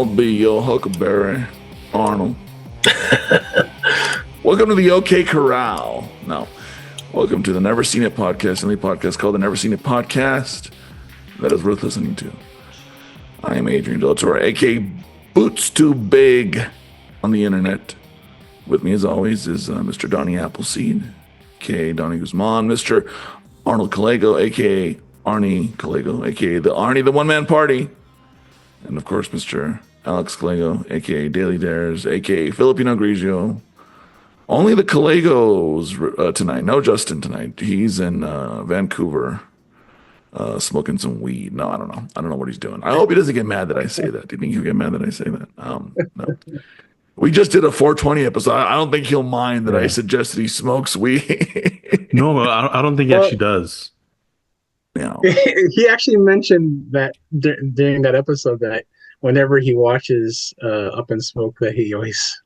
I'll be your huckleberry, Arnold. Welcome to the OK Corral. No. Welcome to the Never Seen It podcast, the only podcast called the Never Seen It podcast that is worth listening to. I am Adrian Delatorre, aka Boots Too Big on the internet. With me, as always, is Mr. Donnie Appleseed, aka Donnie Guzman, Mr. Arnold Callego, aka Arnie Callego, aka the Arnie, the one-man party, and of course, Mr. Alex Callego, aka Daily Dares, aka Filipino Grigio. Only the Callegos tonight. No Justin tonight. He's in Vancouver smoking some weed. No, I don't know. I don't know what he's doing. I hope he doesn't get mad that I say that. Do you think he'll get mad that I say that? No. We just did a 420 episode. I don't think he'll mind that I suggested he smokes weed. No, I don't think he actually does. Yeah. He actually mentioned that during that episode that whenever he watches Up in Smoke, that he always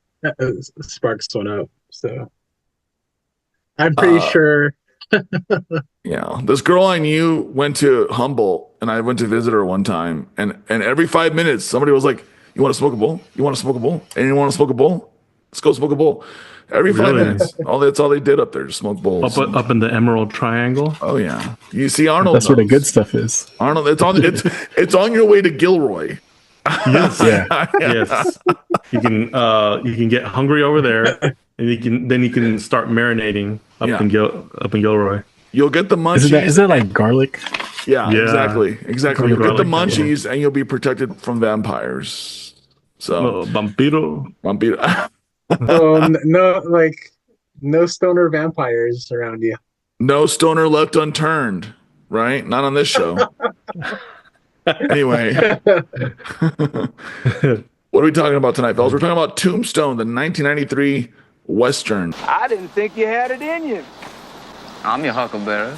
sparks one up. So I'm pretty sure. Yeah, this girl I knew went to Humboldt, and I went to visit her one time, and every 5 minutes somebody was like, "You want to smoke a bowl? You want to smoke a bowl? Anyone want to smoke a bowl? Let's go smoke a bowl." Every 5 minutes, that's all they did up there, just smoke bowls. Up in the Emerald Triangle. Oh yeah, you see Arnold. That's where the good stuff is. Arnold, it's on your way to Gilroy. Yes, yes. You can get hungry over there, and you can start marinating up in Gilroy. You'll get the munchies. Is that like garlic? Yeah, exactly. You'll get the munchies, and you'll be protected from vampires. So vampiro. Oh no stoner vampires around you. No stoner left unturned, right? Not on this show. Anyway, what are we talking about tonight, fellas? We're talking about Tombstone, the 1993 Western. I didn't think you had it in you. I'm your huckleberry.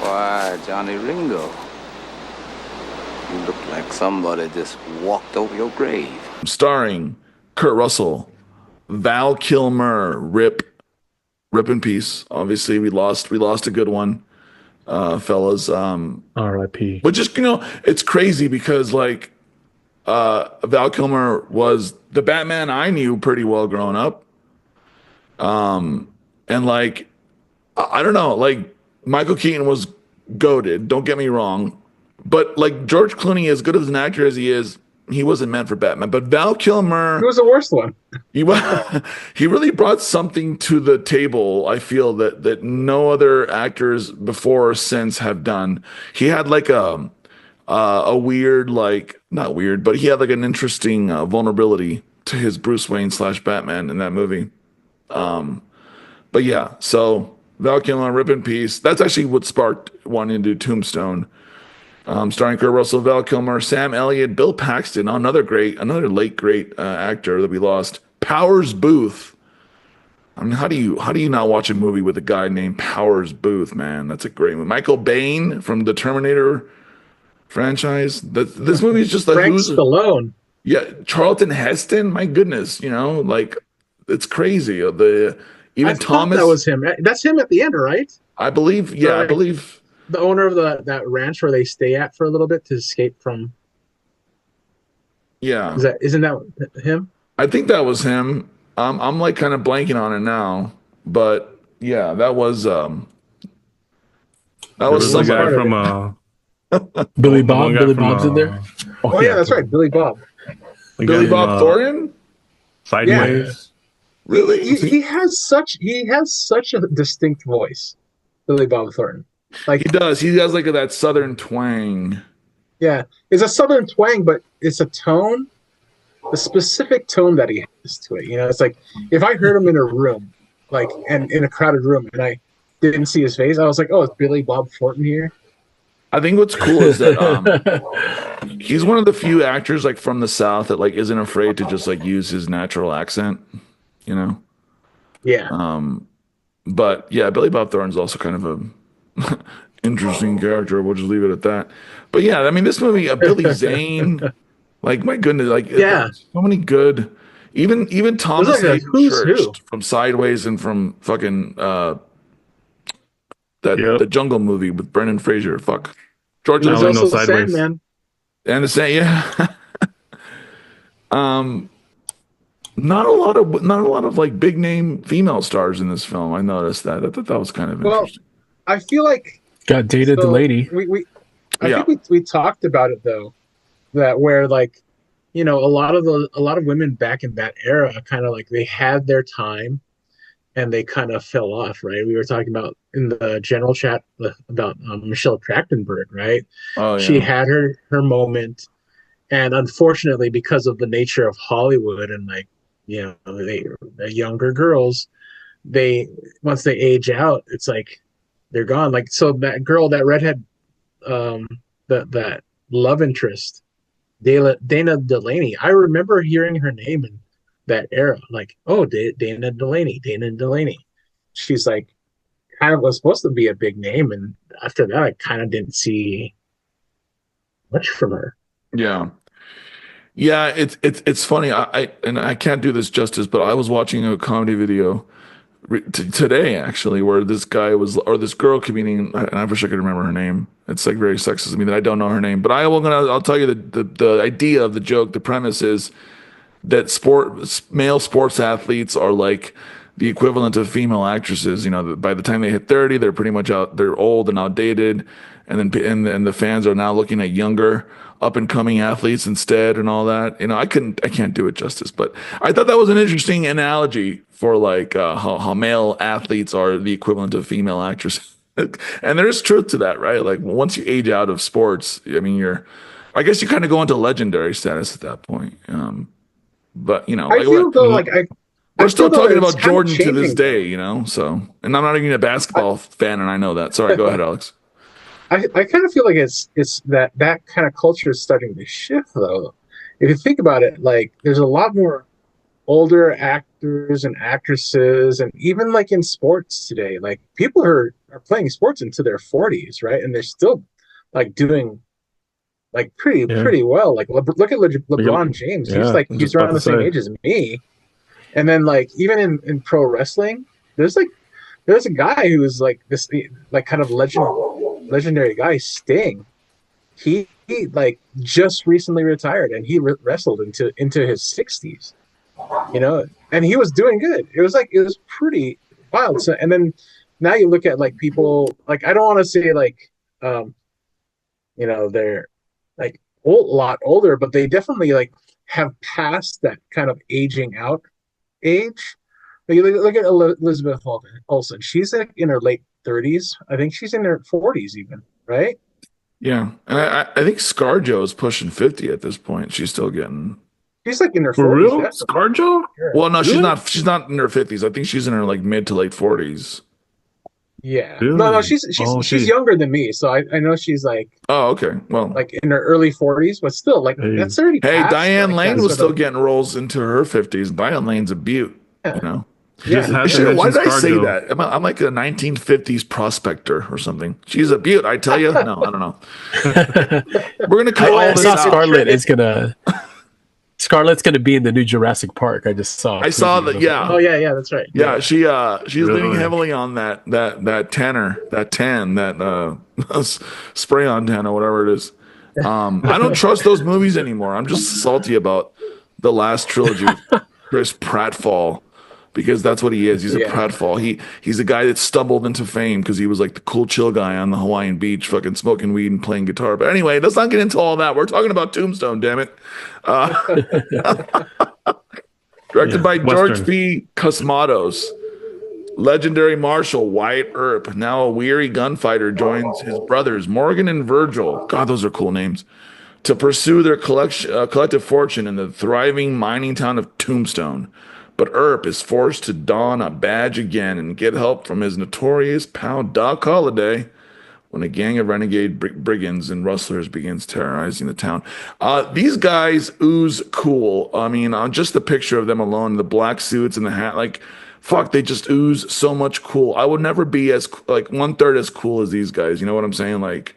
Why, Johnny Ringo, you look like somebody just walked over your grave. Starring Kurt Russell, Val Kilmer, rip in peace. Obviously, we lost a good one. Fellas, R.I.P. But just, it's crazy because Val Kilmer was the Batman I knew pretty well growing up. And I don't know, Michael Keaton was goated, don't get me wrong. But George Clooney, as good as an actor as he is, he wasn't meant for Batman. But Val Kilmer, he was the worst one. He really brought something to the table, I feel, that no other actors before or since have done. He had a weird, not weird, but he had an interesting vulnerability to his Bruce Wayne / Batman in that movie. But yeah, so Val Kilmer, rip in peace. That's actually what sparked one into Tombstone. Starring Kurt Russell, Val Kilmer, Sam Elliott, Bill Paxton, another late great actor that we lost. Powers Booth. I mean, how do you not watch a movie with a guy named Powers Booth, man? That's a great movie. Michael Bain from the Terminator franchise. This movie is just Frank Stallone. Yeah, Charlton Heston. My goodness, it's crazy. I Thomas. That was him. That's him at the end, right? I believe. Yeah, I believe. The owner of that ranch where they stay at for a little bit to escape from. Yeah. Isn't that him? I think that was him. I'm kind of blanking on it now, but yeah, that was some guy from Billy Bob. Billy Bob's in there. Oh yeah, that's right, Billy Bob. Billy Bob Thornton. Sideways. Yeah. Really? He has such a distinct voice, Billy Bob Thornton. He does. He has that southern twang. Yeah, it's a southern twang, but it's a tone, a specific tone that he has to it. It's if I heard him in a room, and in a crowded room, and I didn't see his face, I was like, "Oh, it's Billy Bob Thornton here." I think what's cool is that he's one of the few actors from the South that isn't afraid to just use his natural accent. Yeah. But yeah, Billy Bob Thornton's also kind of a interesting character. We'll just leave it at that. But yeah, I mean, this movie, Billy Zane, my goodness, so many good. Even Thomas Church from Sideways and from fucking the Jungle movie with Brendan Fraser. Fuck, George. There's also Sideways. Sandman. And the same, yeah. Um, not a lot of like big name female stars in this film. I noticed that. I thought that was kind of interesting. I feel like Got Data Delaney. I think we talked about it though, that where like, you know, a lot of women back in that era kind of like they had their time and they kind of fell off, right? We were talking about in the general chat about Michelle Trachtenberg, right? Oh yeah. She had her moment, and unfortunately, because of the nature of Hollywood and like, you know, the younger girls, they once they age out, it's like they're gone. Like so, that girl, that redhead, that love interest, Dana Delaney. I remember hearing her name in that era, like, oh, Dana Delaney. She's like kind of was supposed to be a big name, and after that, I kind of didn't see much from her. Yeah. Yeah, it's funny. I can't do this justice, but I was watching a comedy video today actually, where this guy was, or this girl comedian, and I wish I could remember her name. It's like very sexist of me that I don't know her name, but I'll tell you the idea of the joke. The premise is that male sports athletes are like the equivalent of female actresses. You know, by the time they hit 30, they're pretty much out. They're old and outdated, and the fans are now looking at younger, up and coming athletes instead, and all that. You know, I can't do it justice, but I thought that was an interesting analogy for like how male athletes are the equivalent of female actresses. And there's truth to that, right? Like once you age out of sports, I mean, I guess you kind of go into legendary status at that point. But you know, I feel though like we're still talking about it's Jordan kind of to this changing. day, you know. So, and I'm not even a basketball fan, and I know that. Sorry, go ahead, Alex. I kind of feel like it's that kind of culture is starting to shift though. If you think about it, like there's a lot more older actors and actresses, and even like in sports today, like people are playing sports into their 40s, right? And they're still like doing like pretty well. Like look at LeBron James. He's around the same age as me. And then like even in pro wrestling, there's a guy who is like this like kind of legendary guy, Sting. He like just recently retired, and he wrestled into his 60s. You know, and he was doing good. It was pretty wild. So, and then now you look at like people like, I don't want to say like you know, they're like a lot older, but they definitely like have passed that kind of aging out age. Like, you look at Elizabeth Olsen. She's like in her late 30s. I think she's in her 40s even, right? Yeah, and I think ScarJo is pushing 50 at this point. She's still getting. She's like in her 40s. For real? Definitely. ScarJo? Sure. Well, no, Really? she's not in her 50s. I think she's in her like mid to late 40s. Yeah. Really? No, she's younger than me, so I know she's like Oh, okay. Well, like in her early 40s, but still like Hey. that's already hey, past, Diane like, Lane that was sort still of- getting rolls into her 50s. Diane Lane's a beaut, you know. Just had to Shit, why mention did I say ScarJo. that? I'm like a 1950s prospector or something. She's a beaut, I tell you. No, I don't know. We're gonna cut all I this saw out. Scarlett's gonna be in the new Jurassic Park. I just saw. I saw that. Yeah. Oh yeah, that's right. Yeah, she's Really? leaning heavily on that spray on tan or whatever it is. I don't trust those movies anymore. I'm just salty about the last trilogy with Chris Prattfall, because that's what he is. He's a pratfall. He's a guy that stumbled into fame because he was like the cool chill guy on the Hawaiian beach, fucking smoking weed and playing guitar. But anyway, let's not get into all that. We're talking about Tombstone, damn it. Directed by George Western. V. Cosmatos. Legendary Marshal Wyatt Earp, now a weary gunfighter, joins his brothers Morgan and Virgil. God, those are cool names. To pursue their collective fortune in the thriving mining town of Tombstone. But Earp is forced to don a badge again and get help from his notorious pal Doc Holliday when a gang of renegade brigands and rustlers begins terrorizing the town. These guys ooze cool. I mean, just the picture of them alone, the black suits and the hat, like, fuck, they just ooze so much cool. I would never be as, like, 1/3 as cool as these guys. You know what I'm saying? Like,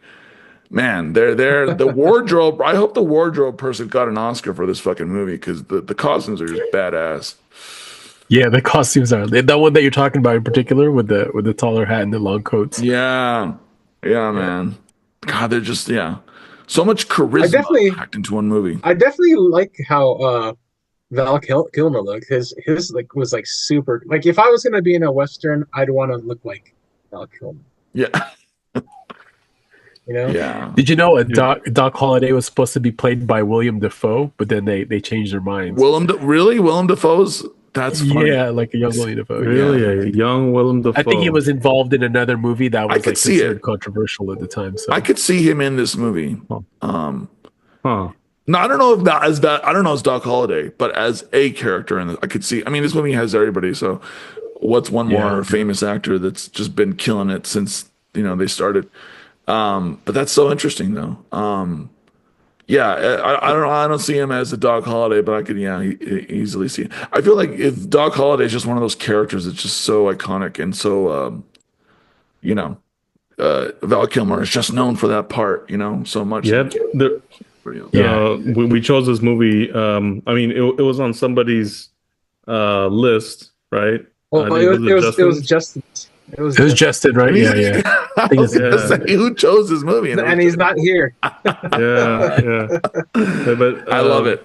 man, they're the wardrobe. I hope the wardrobe person got an Oscar for this fucking movie, because the costumes are just badass. Yeah, the costumes are that one that you're talking about in particular with the taller hat and the long coats. Yeah, man. God, they're just so much charisma packed into one movie. I definitely like how Val Kilmer look. His like was like super. Like if I was gonna be in a western, I'd want to look like Val Kilmer. Yeah. You know? Yeah. Did you know Doc Holliday was supposed to be played by William Dafoe, but then they changed their minds. Really? Willem Dafoe's? That's funny. Yeah, like a young William Dafoe. Really, Yeah. a young Willem Dafoe. I think he was involved in another movie that was like see considered it. controversial at the time. So I could see him in this movie. Huh. No, I don't know if that as that. I don't know as Doc Holliday, but as a character in this, I could see. I mean, this movie has everybody. So, what's one more famous actor that's just been killing it since they started? But that's so interesting, though. Yeah, I don't know. I don't see him as a Doc Holliday, but I could easily see it. I feel like if Doc Holliday is just one of those characters that's just so iconic and so Val Kilmer is just known for that part, so much. Yeah, we chose this movie. I mean, it was on somebody's list, right? Well, it was Justin's. It was Justin, right? Yeah. I was gonna say, who chose this movie? And he's not here. Yeah. But I love it.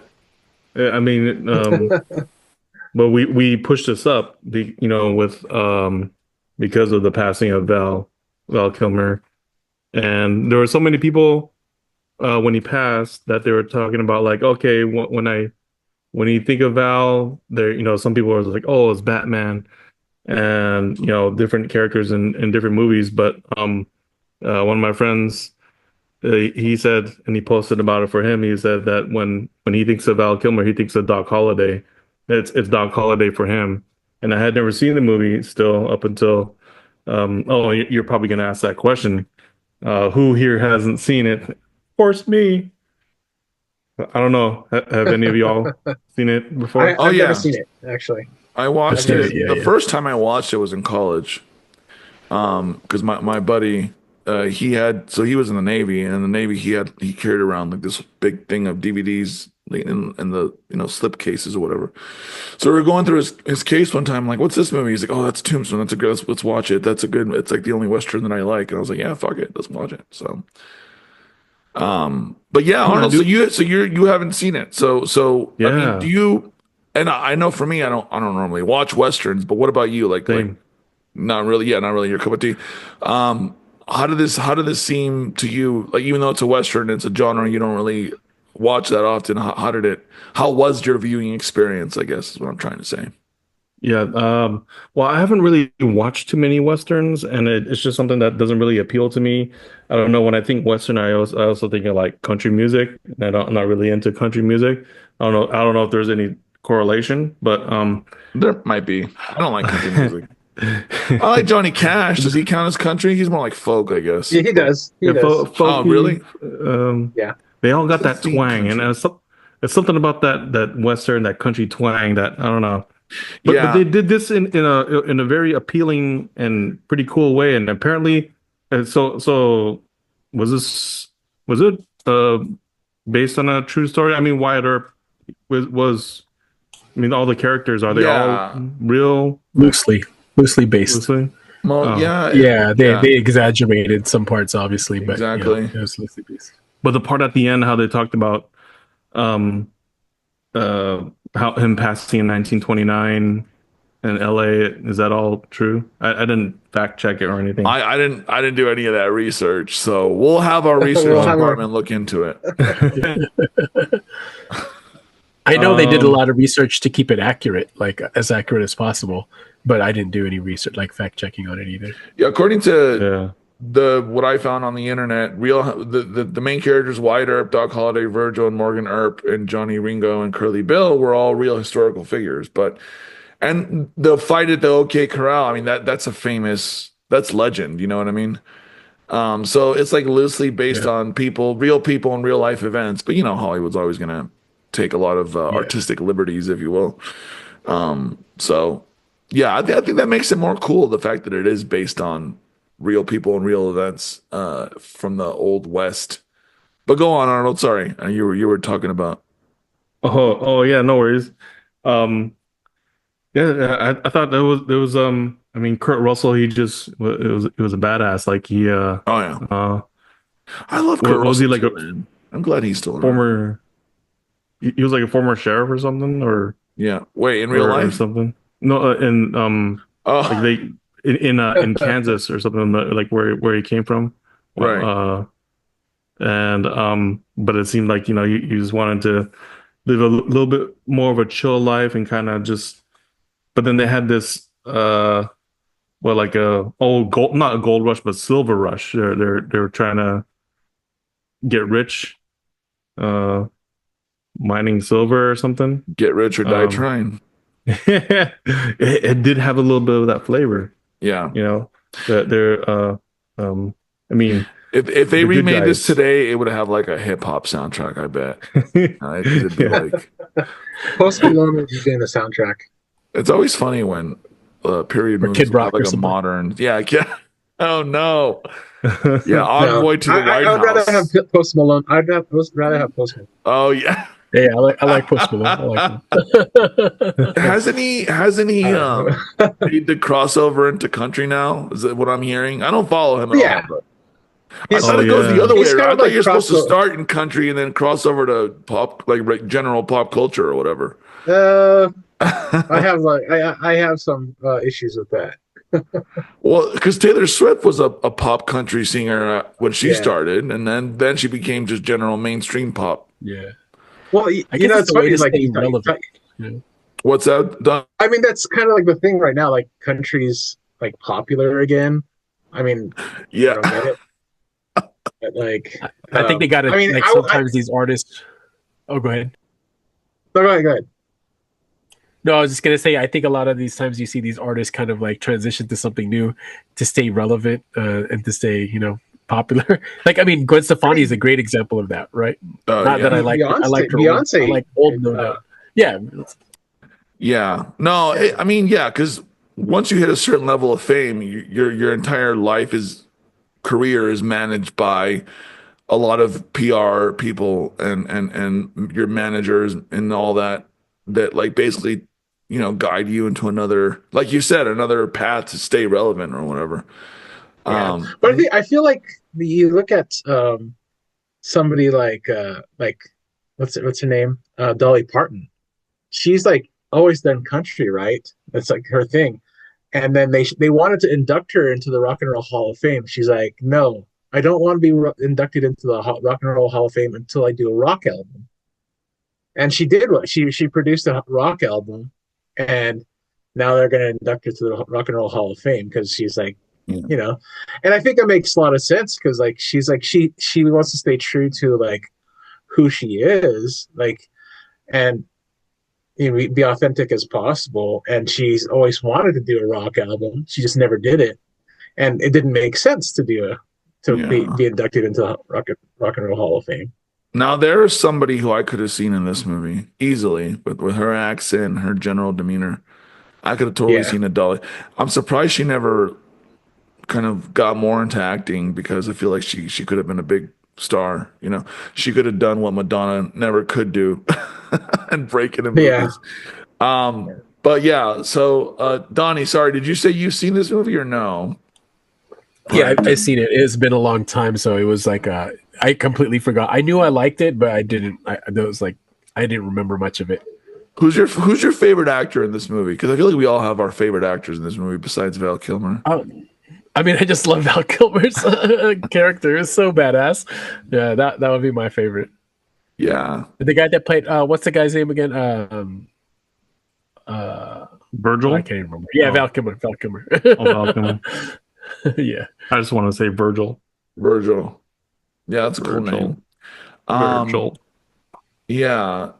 I mean, but we pushed this up, with because of the passing of Val Kilmer, and there were so many people when he passed that they were talking about like, okay, when you think of Val, there, some people were like, oh, it's Batman. And different characters in different movies, but one of my friends, he said, and he posted about it for him. He said that when he thinks of Val Kilmer, he thinks of Doc Holliday. It's Doc Holliday for him. And I had never seen the movie still up until. You're probably going to ask that question. Who here hasn't seen it? Of course, me. I don't know. Have any of y'all seen it before? I've never seen it, actually. I watched it. The first time I watched it was in college. Because my buddy, he was in the Navy, and in the Navy he carried around like this big thing of DVDs in the slip cases or whatever. So we were going through his case one time, like, what's this movie? He's like, oh, that's Tombstone. That's a good. Let's watch it. It's like the only Western that I like. And I was like, yeah, fuck it, let's watch it. So, but yeah, Arnold. So you haven't seen it. So yeah. I mean, do you? And I know for me, I don't normally watch Westerns, but what about you? Like not really your cup of tea. How did this seem to you? Like, even though it's a Western, it's a genre you don't really watch that often. How was your viewing experience, I guess is what I'm trying to say. Yeah. Well, I haven't really watched too many Westerns, and it's just something that doesn't really appeal to me. I don't know. When I think Western, I also think of like country music, and I'm not really into country music. I don't know if there's any correlation, but there might be. I don't like country music. I like Johnny Cash. Does he count as country? He's more like folk, I guess. Yeah, he does. He does. Oh, really? Yeah. They all got that twang, and it's something about that Western, that country twang that I don't know. But they did this in a very appealing and pretty cool way, and apparently, so was it based on a true story? I mean, Wyatt Earp was. I mean, all the characters, are they all real? Loosely based. Loosely? Well, they exaggerated some parts, obviously, but exactly. It was loosely based. But the part at the end, how they talked about how him passing in 1929 in LA, is that all true? I didn't fact check it or anything. I didn't do any of that research, so we'll have our research department look into it. I know they did a lot of research to keep it accurate, like as accurate as possible, but I didn't do any research, like fact checking on it either. Yeah, according to what I found on the internet, the main characters, Wyatt Earp, Doc Holliday, Virgil, and Morgan Earp, and Johnny Ringo and Curly Bill were all real historical figures. And the fight at the OK Corral, I mean that's legend. You know what I mean? So it's like loosely based on real people and real life events. But Hollywood's always gonna take a lot of artistic liberties, if you will. So I think that makes it more cool, the fact that it is based on real people and real events from the Old West. But go on, Arnold. Sorry, you were talking about. Oh yeah, no worries. I thought there was I mean, Kurt Russell, he was a badass. Like he I love Kurt Russell. Was he like I'm glad he's still around. former? he was like a former sheriff or something, or Yeah. Wait, in real or life? something. No, in like Oh, they in Kansas or something, like where he came from. right. And but it seemed like you just wanted to live a little bit more of a chill life and kind of just. But then they had this well, like a old gold, not a gold rush, but silver rush. They're trying to get rich, uh, mining silver or something. Get rich or die Um, trying. it did have a little bit of that flavor, Yeah. that they're I mean, If they the good remade this guys. today, it would have like a hip hop soundtrack, I bet. Because it'd be Yeah. like, Post Malone would be doing the soundtrack. it's always funny when period Or movies Kid will have Rock or like a something. modern, yeah. Oh no, yeah, No, Envoy to the White I would rather House. have Post Malone. Rather have Post Malone. Oh yeah, Yeah, I like Post Malone. I like him. hasn't he Uh, made the crossover into country now? Is that what I'm hearing? I don't follow him at Yeah. all, but I He's, thought Oh, it goes the yeah. other way he's around. kind I of thought like you're supposed to crossover. start in country and then cross over to pop, like general pop culture or whatever. I have some issues with that. Well, because Taylor Swift was a pop country singer when she Yeah. started, and then she became just general mainstream pop. Yeah, Well, I you guess know, it's it's a way funny. to Like, stay relevant. What's that? Don? I mean, that's kind of like the thing right now. Like, country's like popular again. I mean, I Yeah, don't get it, but like, I think they got to I mean, like sometimes these artists. Oh, go ahead. Go ahead. No, I was just gonna say I think a lot of these times you see these artists kind of like transition to something new to stay relevant and to stay popular. Like I mean, Gwen Stefani is a great example of that, right? Not that I like I like her Beyonce. old, I like old no doubt. Yeah, yeah. No, I mean, yeah, because once you hit a certain level of fame, your entire career is managed by a lot of PR people and your managers and all that like basically guide you into another, like you said, another path to stay relevant or whatever. Yeah, but I feel like you look at somebody like what's her name, Dolly Parton. She's like always done country, right? That's like her thing. And then they wanted to induct her into the Rock and Roll Hall of Fame. She's like, no, I don't want to be inducted into the Rock and Roll Hall of Fame until I do a rock album. And she did what she produced a rock album, and now they're going to induct her to the Rock and Roll Hall of Fame because she's like, and I think that makes a lot of sense because like she's like she wants to stay true to like who she is, like, and be authentic as possible. And she's always wanted to do a rock album. She just never did it, and it didn't make sense to be inducted into the Rock and Roll Hall of Fame. Now there's somebody who I could have seen in this movie easily, with her accent, her general demeanor. I could have totally seen a Dolly. I'm surprised she never kind of got more into acting because I feel like she could have been a big star. She could have done what Madonna never could do and break it in movies. But yeah, so Donnie, sorry, did you say you've seen this movie or no? Yeah, I've seen it. It's been a long time, so it was like I completely forgot. I knew I liked it, but I didn't. I didn't remember much of it. Who's your favorite actor in this movie? Because I feel like we all have our favorite actors in this movie besides Val Kilmer. I mean, I just love Val Kilmer's character. It's so badass. Yeah, that would be my favorite. Yeah, the guy that played what's the guy's name again? Virgil. I can't even remember. Yeah, Val Kilmer. Val Kilmer. Yeah, I just want to say Virgil. Yeah, that's a cool name. Virgil. Yeah.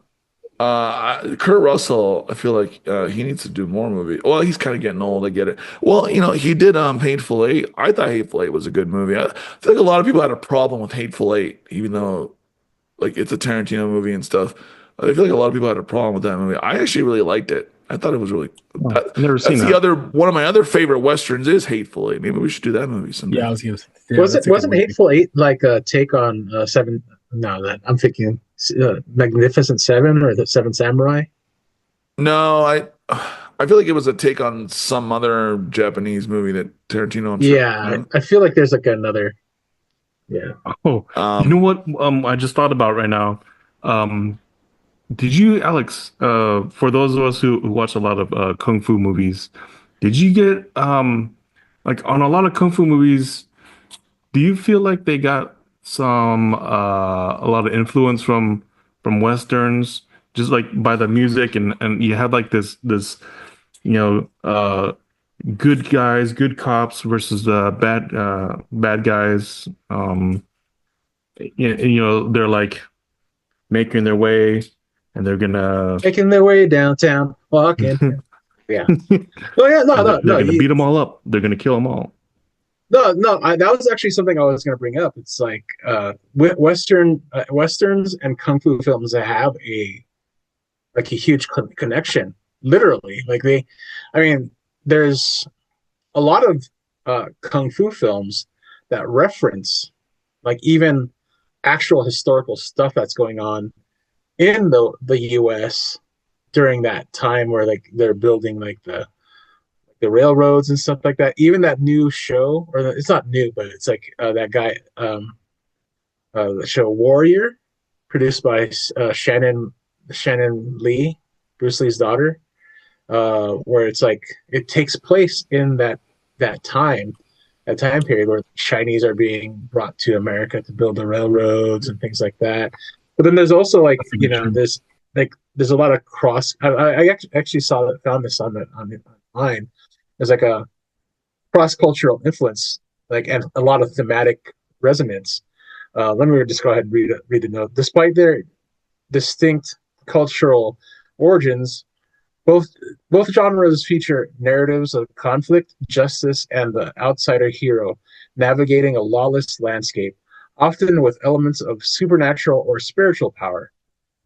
Kurt Russell, I feel like he needs to do more movies. Well, he's kind of getting old. I get it. Well, he did Hateful Eight. I thought Hateful Eight was a good movie. I feel like a lot of people had a problem with Hateful Eight, even though like it's a Tarantino movie and stuff. I feel like a lot of people had a problem with that movie. I actually really liked it. I thought it was really. I've never seen that. One of my other favorite westerns is Hateful Eight. Maybe we should do that movie someday. Yeah, I was gonna say. Yeah, wasn't Hateful Eight like a take on Seven? No, that I'm thinking Magnificent Seven or the Seven Samurai. No, I feel like it was a take on some other Japanese movie that Tarantino. I feel like there's like another. Yeah. Oh, you know what? I just thought about right now. Did you, Alex, for those of us who watch a lot of kung fu movies, did you get like on a lot of kung fu movies, do you feel like they got some a lot of influence from westerns, just like by the music and you had like this you know good guys, good cops versus the bad guys. They're like making their way and they're gonna Making their way downtown, walking. Yeah. Oh yeah, no, and no, they're no. gonna beat them all up. They're gonna kill them all. No, no, that was actually something I was going to bring up. It's like westerns and kung fu films that have a huge connection. Literally, like I mean, there's a lot of kung fu films that reference like even actual historical stuff that's going on in the U.S. during that time where like they're building like the railroads and stuff like that. Even that new show, it's not new, but it's like that guy, the show Warrior, produced by Shannon Lee, Bruce Lee's daughter, where it's like it takes place in that time, that time period where Chinese are being brought to America to build the railroads and things like that. But then there's also like there's a lot of cross. I actually found this online. There's like a cross-cultural influence, like, and a lot of thematic resonance. Let me just go ahead and read the note. Despite their distinct cultural origins, both genres feature narratives of conflict, justice, and the outsider hero navigating a lawless landscape, often with elements of supernatural or spiritual power.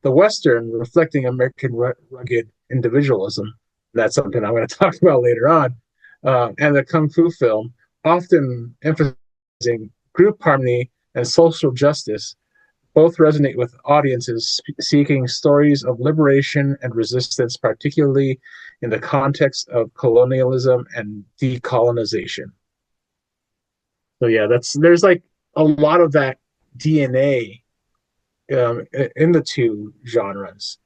The Western reflecting American rugged individualism. That's something I'm going to talk about later on. And the Kung Fu film, often emphasizing group harmony and social justice, both resonate with audiences seeking stories of liberation and resistance, particularly in the context of colonialism and decolonization. So yeah, there's like a lot of that DNA in the two genres,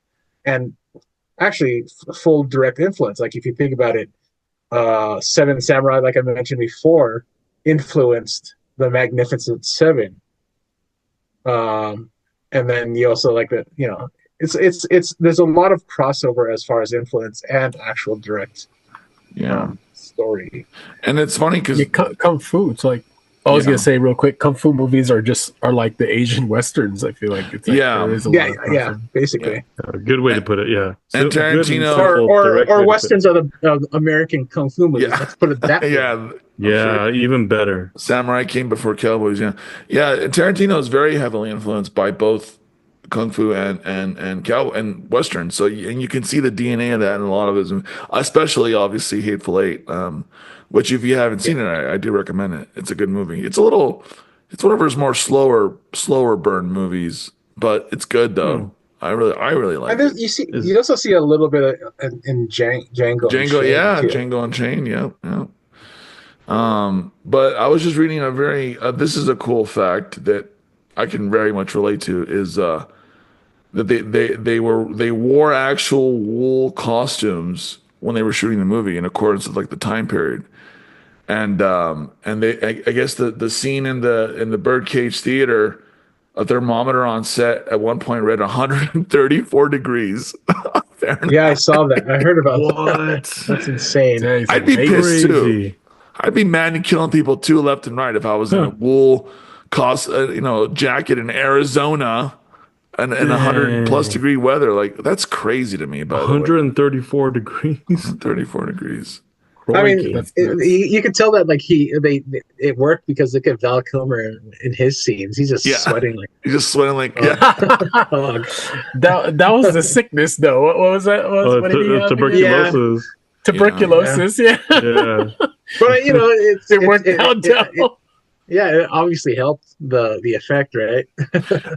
and actually full direct influence. Like if you think about it, Seven Samurai, like I mentioned before, influenced the Magnificent Seven. And then you also like that, it's there's a lot of crossover as far as influence and actual direct story. And it's funny because kung fu. It's like I was gonna say real quick, kung fu movies are like the Asian westerns. I feel like it's like there is a lot of crossover. Basically. A good way to put it, yeah. And So, Tarantino- or westerns are the American kung fu movies. Yeah. Let's put it that way. yeah, even better. Samurai came before Cowboys. Yeah, Tarantino is very heavily influenced by both kung fu and cow and western. So and you can see the DNA of that in a lot of his, especially obviously Hateful Eight. Which if you haven't seen it, I do recommend it. It's a good movie. It's one of his more slower burn movies, but it's good though. I really like it. You also see a little bit in Django. Django Unchained, yeah. But I was just reading a very this is a cool fact that I can very much relate to is that they wore actual wool costumes when they were shooting the movie in accordance with like the time period. And I guess the scene in the Birdcage Theater, a thermometer on set at one point read 134 degrees Fahrenheit. Yeah, I saw that. I heard about What? that. That's insane. I'd be pissed too. Crazy. I'd be mad and killing people too, left and right, if I was in a wool jacket in Arizona and 100+ degree weather. Like that's crazy to me. By 134 degrees. 134 degrees. I mean, you could tell that like it worked because look at Val Kilmer in his scenes. He's just sweating like that was the sickness though. What was that? What did he tuberculosis. Tuberculosis, yeah. Yeah. But it worked out. It obviously helped the effect, right?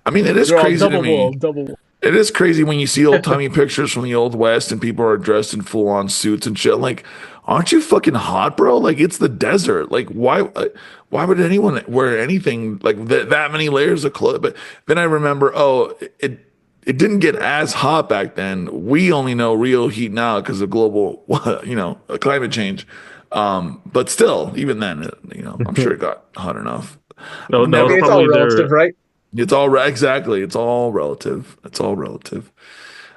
I mean, it is crazy to me. Double. It is crazy when you see old timey pictures from the old West and people are dressed in full on suits and shit. Like, aren't you fucking hot, bro? Like, it's the desert. Like, why would anyone wear anything like that many layers of clothes? But then I remember, it didn't get as hot back then. We only know real heat now because of global, climate change. But still, even then, I'm sure it got hot enough. No, that I was mean, it's all probably relative, right? It's all exactly. It's all relative. It's all relative.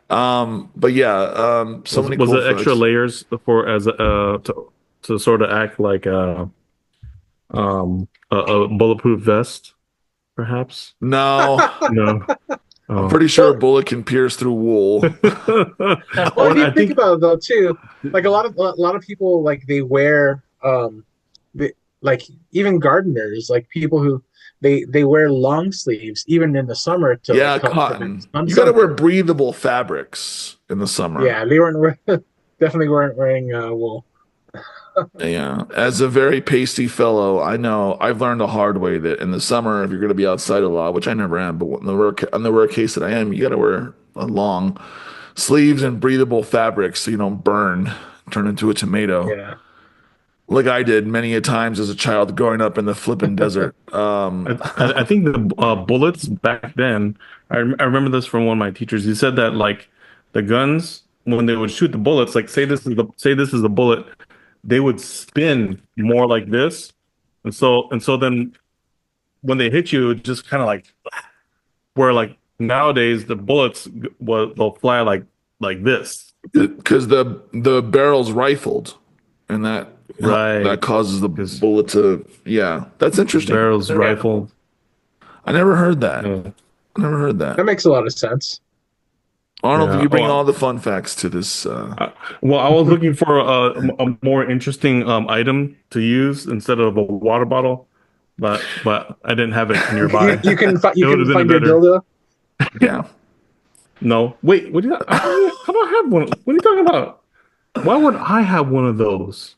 But yeah, so many was cool it extra facts. layers for as to sort of act like a bulletproof vest, perhaps? No, No. I'm Oh. pretty sure a bullet can pierce through wool. Well, if you think about it though, too, like a lot of people like they wear like even gardeners, like people who they wear long sleeves even in the summer to Yeah, like help cotton. prevent You got to wear sunburn. breathable fabrics in the summer. Yeah, they definitely weren't wearing wool. Yeah, as a very pasty fellow, I know I've learned the hard way that in the summer, if you're going to be outside a lot, which I never am, but on the rare case that I am, you got to wear a long sleeves and breathable fabrics so you don't burn, turn into a tomato, Yeah. like I did many a times as a child growing up in the flippin' desert. I think the bullets back then, I remember this from one of my teachers. He said that like the guns, when they would shoot the bullets, like say this is the bullet, they would spin more like this, and so then when they hit you, it just kind of like where like nowadays the bullets they'll fly like this. Because the barrel's rifled, and that Right. causes the Because bullet to. Yeah, that's interesting. barrels rifled. I never heard that. Yeah. I never heard that. That makes a lot of sense. Arnold, Yeah. you bring Oh, all the fun facts to this. well, I was looking for a more interesting item to use instead of a water bottle, but I didn't have it nearby. You can It would have been find your better. dildo. Yeah, No, wait. What do you? How do I have one? What are you talking about? Why would I have one of those?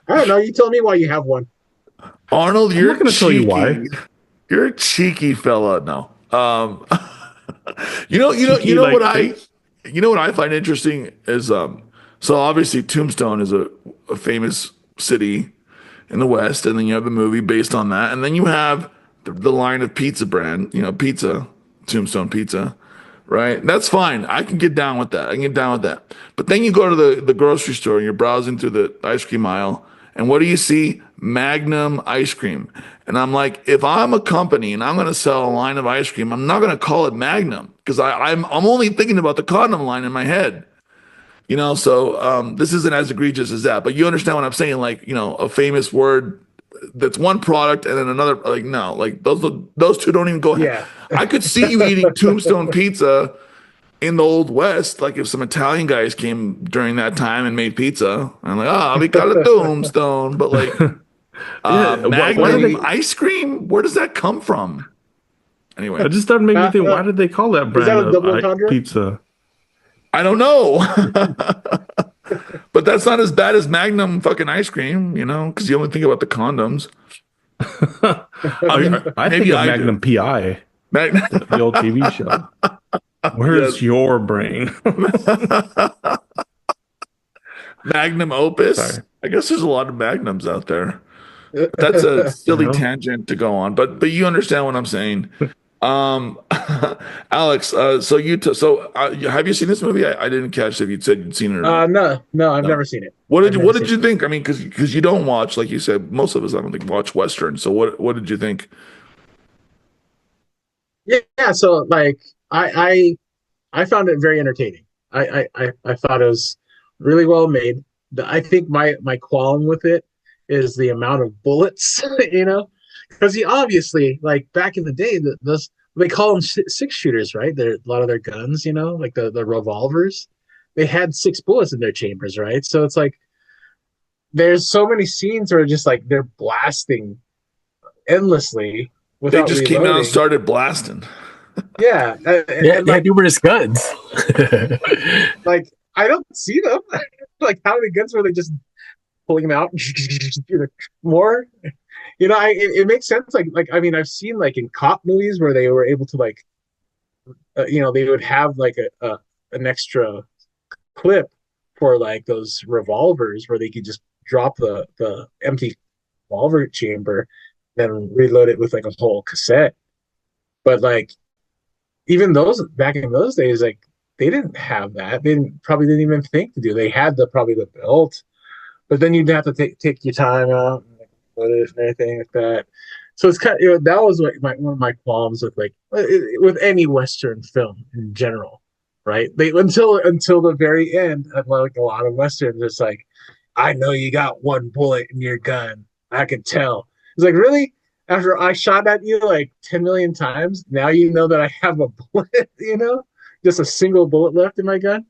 I don't know. You tell me why you have one. Arnold, I'm you're not going to tell you why. You're a cheeky fella. No. Cheeky What like I, this? what I find interesting is, so obviously Tombstone is a famous city in the West, and then you have the movie based on that, and then you have the line of pizza brand, pizza, Tombstone Pizza, right? That's fine. I can get down with that. I can get down with that. But then you go to the grocery store and you're browsing through the ice cream aisle, and what do you see? Magnum ice cream. And I'm like, if I'm a company and I'm going to sell a line of ice cream, I'm not going to call it Magnum because I'm only thinking about the condom line in my head. So this isn't as egregious as that, but you understand what I'm saying? Like, a famous word that's one product and then another, like, no, like those two don't even go. Yeah. I could see you eating Tombstone pizza in the Old West, like if some Italian guys came during that time and made pizza. I'm like, we call it Tombstone, but like, Yeah, why did Magnum they? ice cream, where does that come from? Anyway, It just started making me think. Uh, Why did they call that is that brand a of double entendre? pizza? I don't know. But that's not as bad as Magnum fucking ice cream, because you only think about the condoms. I mean, I think maybe of I do. Magnum PI, Magnum. the old TV show. Where's Yes. your brain? Magnum opus. Sorry. I guess there's a lot of magnums out there. That's a silly Uh-huh. tangent to go on, but you understand what I'm saying. Alex, have you seen this movie? I didn't catch if you said you'd seen it or not. No, I've No. never seen it. What I've did never seen you think? I mean, because you don't watch, like you said, most of us I don't think watch Western. So what did you think? Yeah, so like I found it very entertaining. I thought it was really well made. I think my qualm with it is the amount of bullets, because he obviously like back in the day those they call them six shooters, right? They're a lot of their guns, like the revolvers. They had six bullets in their chambers, right? So it's like there's so many scenes where just like they're blasting endlessly They without just came out and reloading. started blasting. Yeah, Yeah, and they had like numerous guns. like I don't see them. Like how many guns were they just pulling them out? More, it makes sense. Like I mean, I've seen like in cop movies where they were able to like, they would have like an extra clip for like those revolvers where they could just drop the empty revolver chamber, then reload it with like a whole cassette. But like even those back in those days, like they didn't have that. They probably didn't even think to do. They had probably the belt, but then you'd have to take your time out and like, put it and everything like that. So it's kind of, that was like one of my qualms with like with any Western film in general, right? They until the very end, like a lot of Westerns, it's like, I know you got one bullet in your gun. I could tell. It's like, really? After I shot at you like 10 million times, now you know that I have a bullet, just a single bullet left in my gun.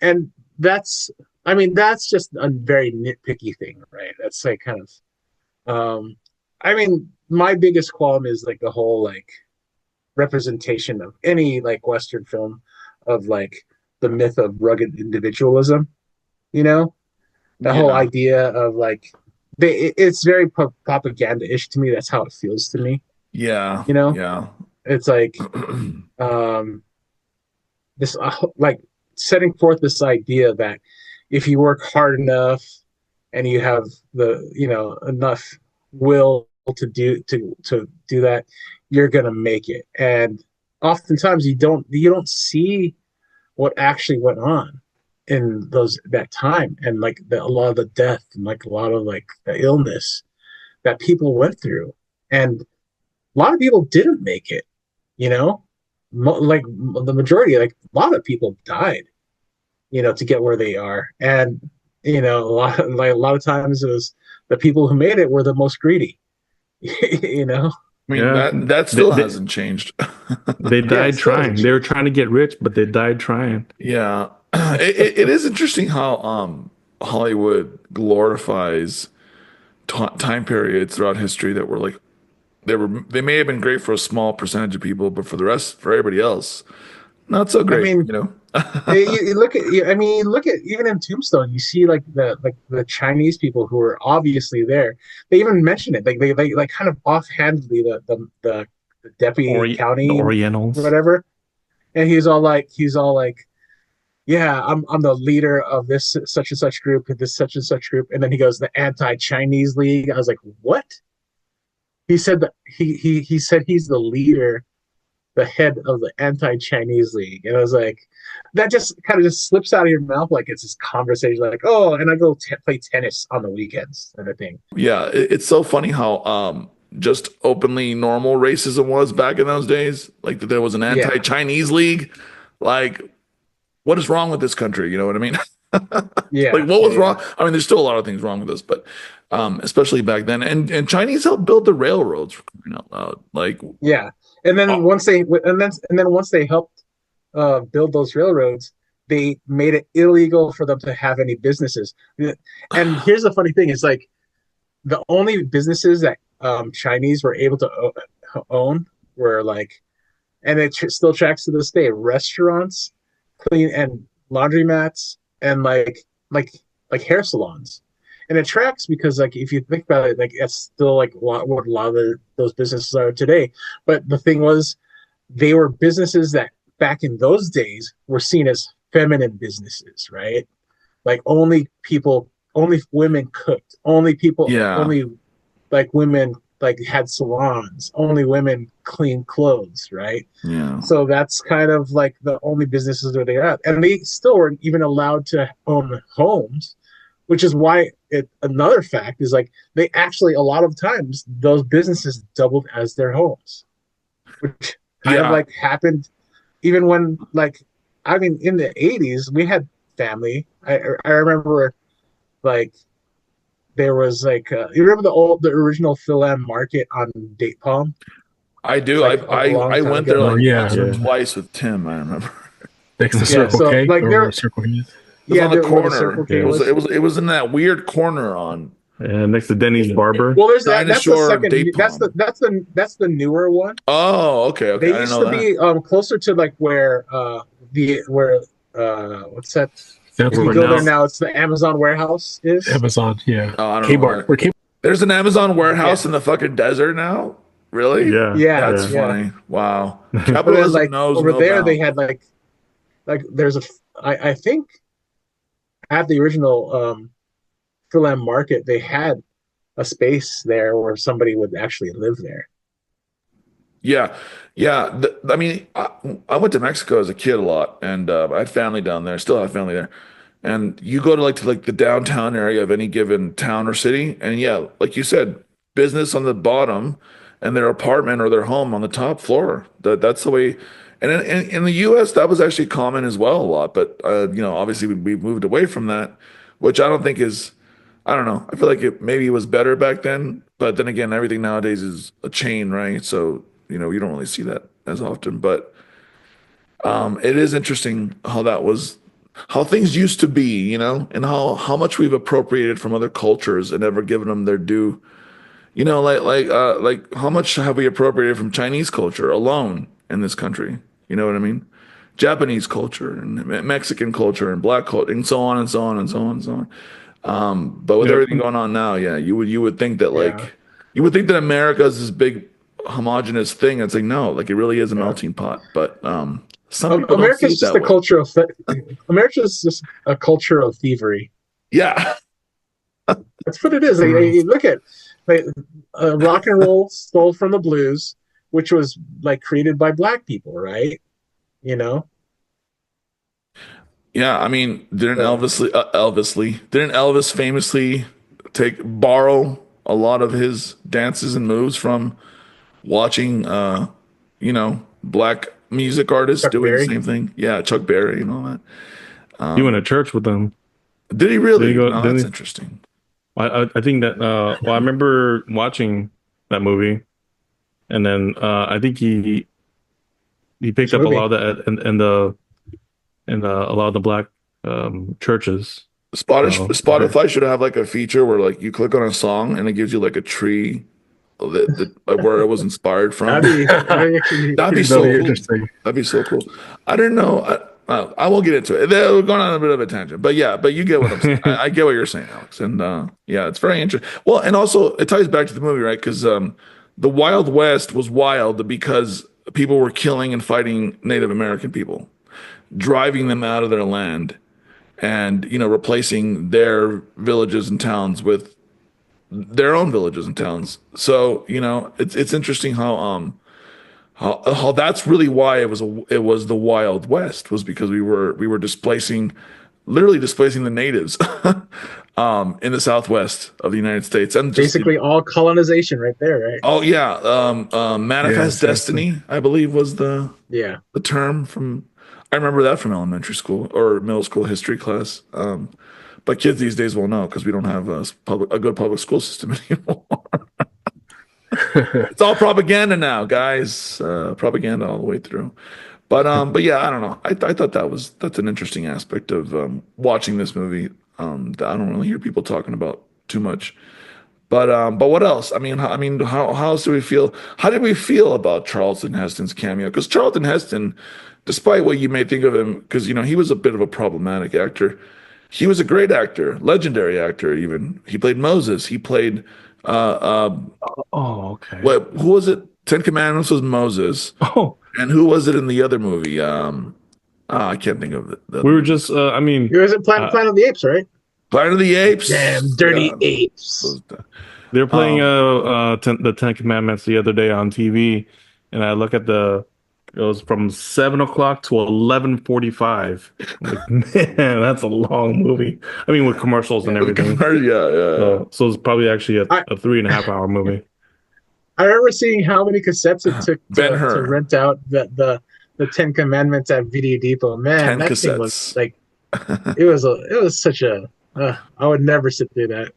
And that's just a very nitpicky thing, right? That's like kind of, my biggest qualm is like the whole like representation of any like Western film of like the myth of rugged individualism, the whole idea of like, it's very propaganda-ish to me. That's how it feels to me. Yeah. Yeah. It's like this like setting forth this idea that if you work hard enough and you have the enough will to do that, you're gonna make it. And oftentimes you don't see what actually went on in that time, and like a lot of the death and like a lot of like the illness that people went through, and a lot of people didn't make it. Like the majority, like a lot of people died, to get where they are, and a lot of times it was the people who made it were the most greedy. I mean, that still hasn't changed. They died trying. They were trying to get rich, but they died trying. Yeah. It is interesting how Hollywood glorifies time periods throughout history that were like they may have been great for a small percentage of people, but for everybody else, not so great. you look at even in Tombstone, you see like the Chinese people who are obviously there. They even mention it. They like kind of offhandedly the deputy county the Orientals, whatever, and he's all like, yeah, I'm the leader of this such and such group, this such and such group, and then he goes, the Anti-Chinese League. I was like, what? He said that he said he's the leader, the head of the Anti-Chinese League, and I was like, that just kind of just slips out of your mouth like it's this conversation, like, oh, and I go play tennis on the weekends kind of thing. Yeah, it's so funny how just openly normal racism was back in those days. Like that there was an Anti-Chinese League, like. What is wrong with this country? You know what I mean? Yeah. Like what was wrong? I mean, there's still a lot of things wrong with us, but especially back then. And Chinese helped build the railroads for crying out loud. Like and then once they helped build those railroads, they made it illegal for them to have any businesses. And here's the funny thing: is like the only businesses that Chinese were able to own were like, and it still tracks to this day, restaurants, clean and laundromats, and like hair salons. And it tracks because like if you think about it, like it's still like what a lot of those businesses are today. But the thing was, they were businesses that back in those days were seen as feminine businesses, right? Like only women cooked, only like women like had salons, only women clean clothes, right? Yeah. So that's kind of like the only businesses where they're at, and they still weren't even allowed to own homes, which is why another fact is like they actually a lot of times those businesses doubled as their homes, which kind of like happened even when like in the 80s we had family. I remember like. There was like you remember the original Phil-Am market on Date Palm? I do. Like I went there like once or twice with Tim. I remember next to Circle K. Like or Circle K. It was on the corner. It was in that weird corner on next to Denny's Barber. Well, there's that's the second. Date That's the newer one. Oh, okay. They used to be closer to like where what's that? If you go there now, it's the Amazon warehouse is. Amazon, yeah. Oh, I don't know. There's an Amazon warehouse in the fucking desert now? Really? Yeah. That's funny. Wow. Capitalism like, knows over no there bounds. they had like there's I think at the original Phil-Am market they had a space there where somebody would actually live there. Yeah, yeah. I mean, I went to Mexico as a kid a lot, and I had family down there. Still have family there. And you go to like the downtown area of any given town or city, and yeah, like you said, business on the bottom, and their apartment or their home on the top floor. That's the way. And in the U.S., that was actually common as well a lot. But obviously we moved away from that, which I don't think is. I don't know. I feel like maybe it was better back then, but then again, everything nowadays is a chain, right? So you don't really see that as often. But it is interesting how things used to be, and how much we've appropriated from other cultures and never given them their due. Like how much have we appropriated from Chinese culture alone in this country? You know what I mean? Japanese culture and Mexican culture and black culture and so on and so on and so on and so on. But with everything going on now, yeah, you would think that America is this big homogenous thing. It's like no, like it really is a melting pot. But some people don't see it that way. America's just a culture of thievery. Yeah, That's what it is. You look at rock and roll stole from the blues, which was like created by black people, right? yeah. I mean, didn't Elvis famously borrow a lot of his dances and moves from watching, black music artists Chuck doing Berry. the same thing? Yeah, Chuck Berry and all that. He went to church with them. Did he really? Did he go- No, did that's he? interesting. I think that I remember watching that movie, and then I think he picked up a lot of that in a lot of the black churches. Spotify should have like a feature where like you click on a song and it gives you like a tree where it was inspired from. That'd be so cool. interesting. That'd be so cool. I don't know. I won't get into it. We're going on a bit of a tangent, but you get what I'm saying. I get what you're saying, Alex. And yeah, it's very interesting. Well, and also it ties back to the movie, right? Because the Wild West was wild because people were killing and fighting Native American people, driving them out of their land, and replacing their villages and towns with their own villages and towns. So it's interesting how that's really why it was the Wild West, was because we were literally displacing the natives in the Southwest of the United States, and Basically all colonization right there, right? oh yeah, manifest destiny, I believe was the term from. I remember that from elementary school or middle school history class. But kids these days won't know because we don't have a good public school system anymore. It's all propaganda now, guys. Propaganda all the way through. But yeah, I don't know. I thought that's an interesting aspect of watching this movie that I don't really hear people talking about too much. But what else? I mean, how else do we feel? How did we feel about Charlton Heston's cameo? Because Charlton Heston, despite what you may think of him, because he was a bit of a problematic actor, he was a great actor, legendary actor. Even he played Moses. He played. Okay. Who was it? Ten Commandments was Moses. Oh, and who was it in the other movie? I can't think of it. We were just. He was in Planet of the Apes, right? Planet of the Apes. Damn dirty apes. They were playing the Ten Commandments the other day on TV, and I look at it was from 7 o'clock to 11:45. Like, man, that's a long movie. I mean, with commercials and everything. Yeah. So it's probably actually a 3.5 hour movie. I remember seeing how many cassettes it took to rent out the Ten Commandments at Video Depot. Man, that thing was like it was such a. I would never sit through that.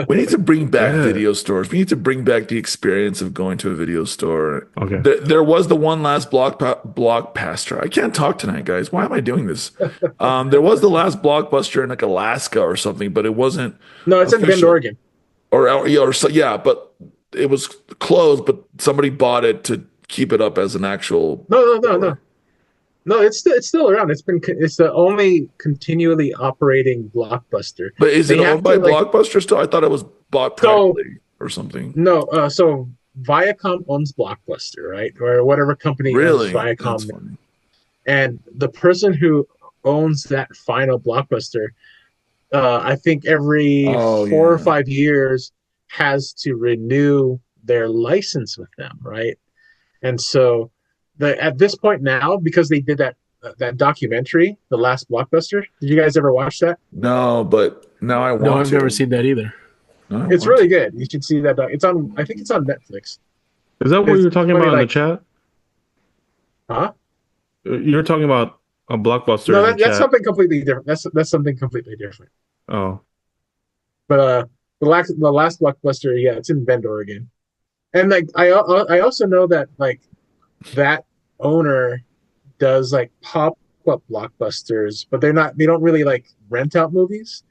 We need to bring back video stores. We need to bring back the experience of going to a video store. Okay. There was the one last blockbuster. I can't talk tonight, guys. Why am I doing this? There was the last Blockbuster in like Alaska or something, but it wasn't. No, it's official. In Bend, Oregon. But it was closed. But somebody bought it to keep it up as an actual. No, it's still around. It's the only continually operating Blockbuster. But is it owned by Blockbuster still? I thought it was bought privately or something. No, so Viacom owns Blockbuster, right? Or whatever company owns Viacom. And the person who owns that final Blockbuster, I think every 4 or 5 years has to renew their license with them, right? And so at this point now, because they did that documentary, The Last Blockbuster. Did you guys ever watch that? No, but now I want No, I've to. never seen that either. No, I It's want really to. good. You should see that. It's on. I think it's on Netflix. Is that what It's you were talking funny, about in the like- chat? Huh? You're talking about a blockbuster No, in the that's chat. something completely different. That's something completely different. Oh, But the last Blockbuster, yeah, it's in Bend, Oregon. And like I also know that like that owner does like pop up blockbusters, but they don't really like rent out movies.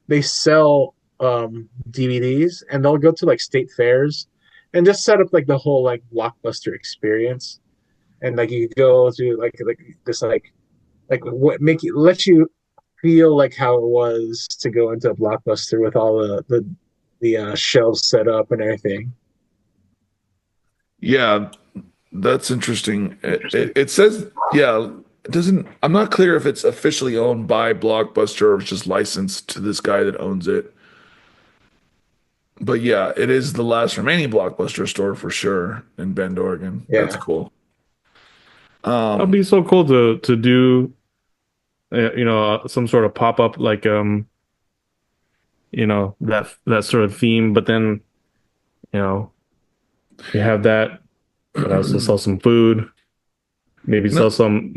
They sell DVDs, and they'll go to like state fairs and just set up like the whole like blockbuster experience. And like you go through like this like what make you let you feel like how it was to go into a blockbuster with all the shelves set up and everything. Yeah, that's interesting. It says, yeah, it doesn't. I'm not clear if it's officially owned by Blockbuster or if it's just licensed to this guy that owns it. But yeah, it is the last remaining Blockbuster store for sure in Bend, Oregon. Yeah. That's cool. that'd be so cool to do, some sort of pop up like that sort of theme. But then, you have that, but also sell some food. Maybe sell some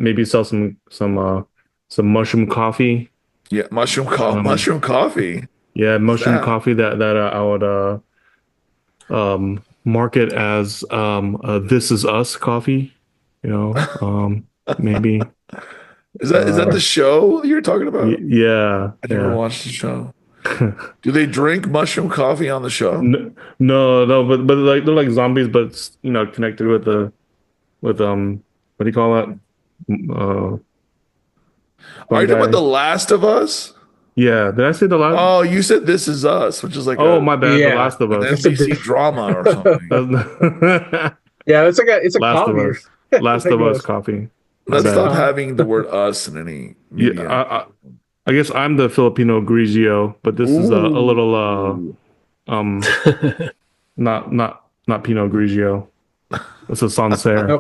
mushroom coffee. Yeah, mushroom coffee. Yeah, mushroom that? coffee that I would market as This Is Us coffee. Maybe. Is that the show you're talking about? Yeah. I never watched the show. Do they drink mushroom coffee on the show? No, but like they're like zombies, but it's, connected with what do you call that? Are you talking about The Last of Us? Yeah, did I say the last? Oh, you said This Is Us, which is like My bad. Yeah. The Last of an Us. NBC drama or something. Yeah, it's a Last of comedy. Us. Last of Us coffee. My Let's bad. stop having the word "us" in any media. Yeah, I guess I'm the Filipino Grigio, but this is a little not Pinot Grigio. It's a Sancerre.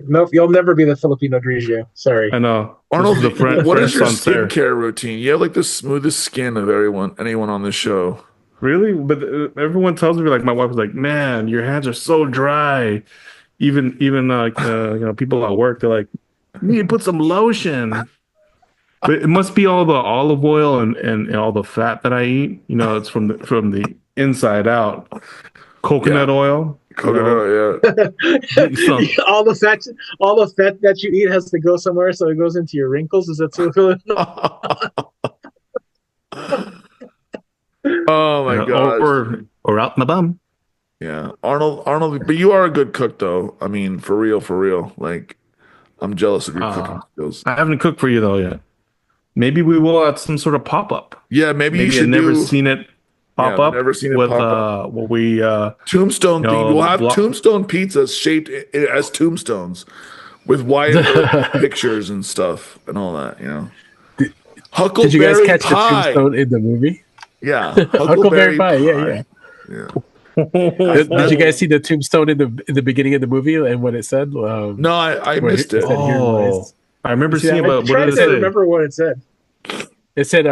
Nope, you'll never be the Filipino Grigio. Sorry. I know. Arnold, This is the what is your Sancerre. skincare routine? You have like the smoothest skin of anyone on this show. Really? But everyone tells me, like, my wife was like, "Man, your hands are so dry." Even like people at work, they're like, "You need to put some lotion." But it must be all the olive oil and all the fat that I eat. It's from the inside out. Coconut oil. Coconut, yeah. Some- all the fat that you eat has to go somewhere, so it goes into your wrinkles. Is that so? Oh my god. or out my bum. Yeah, Arnold. But you are a good cook, though. I mean, for real. Like, I'm jealous of your cooking skills. I haven't cooked for you though yet. Maybe we will at some sort of pop up. Yeah, maybe you Maybe should I've never do seen it pop Yeah, up. never seen it with pop what we Tombstone. We'll have block- Tombstone pizzas shaped as tombstones with Wyatt Earp pictures and stuff and all that. Huckleberry Did you guys catch pie. the Tombstone in the movie? Yeah, Huckleberry pie. Yeah. Yeah. Did you guys see the Tombstone in the beginning of the movie and what it said? No, I Where missed it it. said, "Here lies." I remember See, seeing, I but I'm what trying did it to say? remember what it said. It said,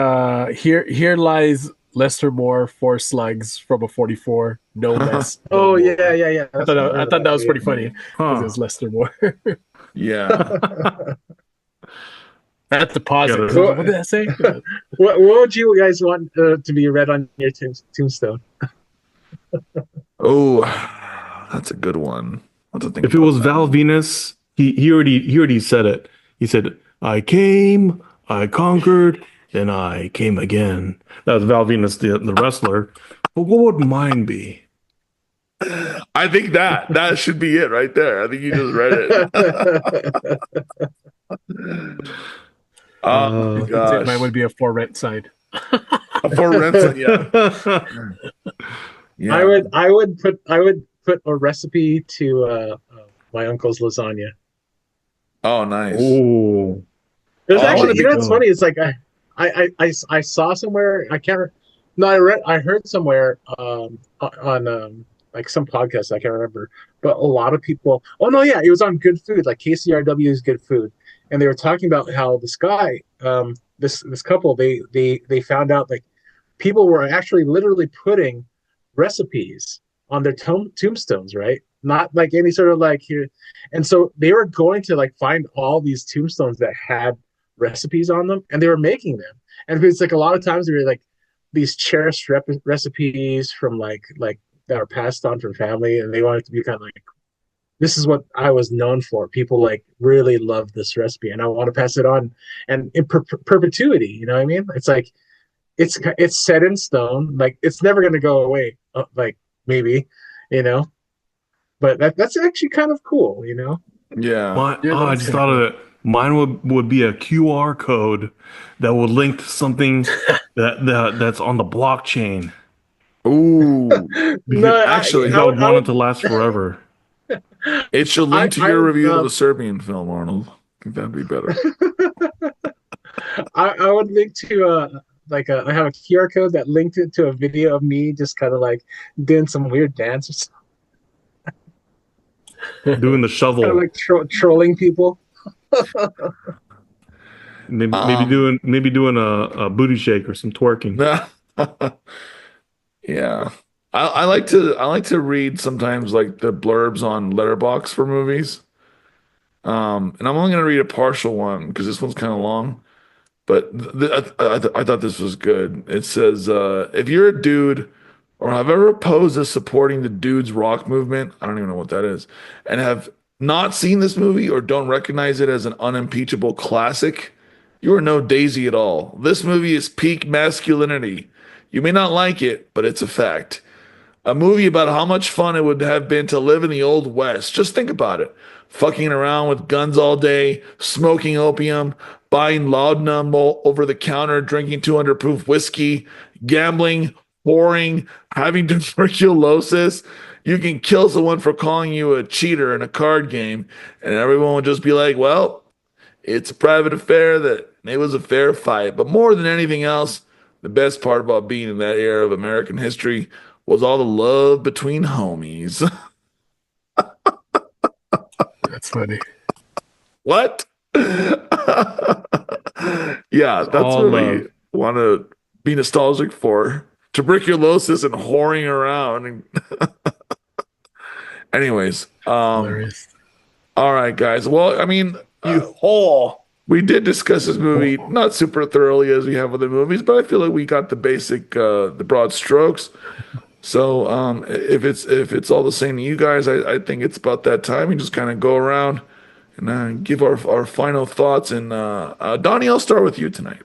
"Here lies Lester Moore, 4 slugs from a 44, no less." no Oh more." yeah. I thought that was pretty funny because Huh. it was Lester Moore. Yeah. I had to pause it. Yeah, 'cause I was like, what did that say? What would you guys want to be read on your tombstone? Oh, that's a good one. I'll have to think If it about was that. Val Venus, he already said it. He said, "I came, I conquered, and I came again." That was Val Venus, the wrestler. But what would mine be? I think that should be it right there. I think you just read it. Oh my gosh. Mine would be a for rent sign. For rent, yeah. Yeah. I would put a recipe to my uncle's lasagna. Oh, nice. Oh, There's Oh, I wanna actually, be- what's funny? It's like I saw somewhere. I can't. No, I heard somewhere on like some podcast I can't remember, but a lot of people. Oh no, yeah, it was on Good Food, like KCRW's Good Food, and they were talking about how this guy, this couple, they found out like people were actually literally putting recipes on their tombstones, right? Not like any sort of like here, and so they were going to like find all these tombstones that had recipes on them, and they were making them. And it's like a lot of times they were like these cherished recipes from like that are passed on from family, and they want it to be kind of like, this is what I was known for. People like really love this recipe, and I want to pass it on, and in perpetuity. You know what I mean? It's like it's set in stone. Like it's never going to go away. Like maybe, you know. But that's actually kind of cool, you know. Yeah. I just thought of it. Mine would be a QR code that would link to something that's on the blockchain. Ooh. No, actually, I would want it to last forever. It should link to your review of the Serbian film, Arnold. I think that'd be better. I would link to I have a QR code that linked it to a video of me just kind of like doing some weird dance or something. Doing the shovel, Kind of like trolling people. maybe doing a booty shake or some twerking. Yeah. I like to read sometimes like the blurbs on Letterboxd for movies. And I'm only gonna read a partial one because this one's kind of long. But I thought this was good. It says, if you're a dude or have ever opposed to supporting the dudes rock movement, I don't even know what that is, and have not seen this movie or don't recognize it as an unimpeachable classic, you are no daisy at all. This movie is peak masculinity. You may not like it, but it's a fact. A movie about how much fun it would have been to live in the Old West. Just think about it. Fucking around with guns all day, smoking opium, buying laudanum over the counter, drinking 200 proof whiskey, gambling, whoring, having tuberculosis. You can kill someone for calling you a cheater in a card game, and everyone will just be like, well, it's a private affair that it was a fair fight. But more than anything else, the best part about being in that era of American history was all the love between homies. That's funny. What? Yeah, that's all what we love. want to be nostalgic for. Tuberculosis and whoring around. Anyways, Hilarious. all right, guys. Well, I mean, we did discuss this movie not super thoroughly as we have other movies, but I feel like we got the basic, the broad strokes. So, if it's all the same to you guys, I think it's about that time. We just kind of go around and give our final thoughts. And Donnie, I'll start with you tonight.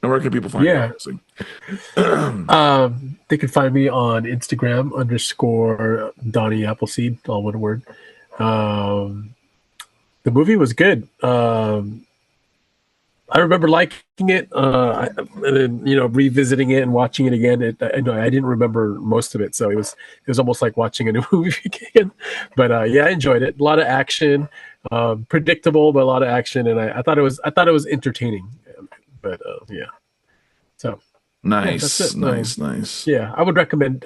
And where can people find you? Obviously? They can find me on Instagram _ Donnie Appleseed, all one word. The movie was good. I remember liking it, and then revisiting it and watching it again. I didn't remember most of it, so it was almost like watching a new movie again. But I enjoyed it. A lot of action, predictable, but a lot of action, and I thought it was entertaining. But so nice. Yeah, I would recommend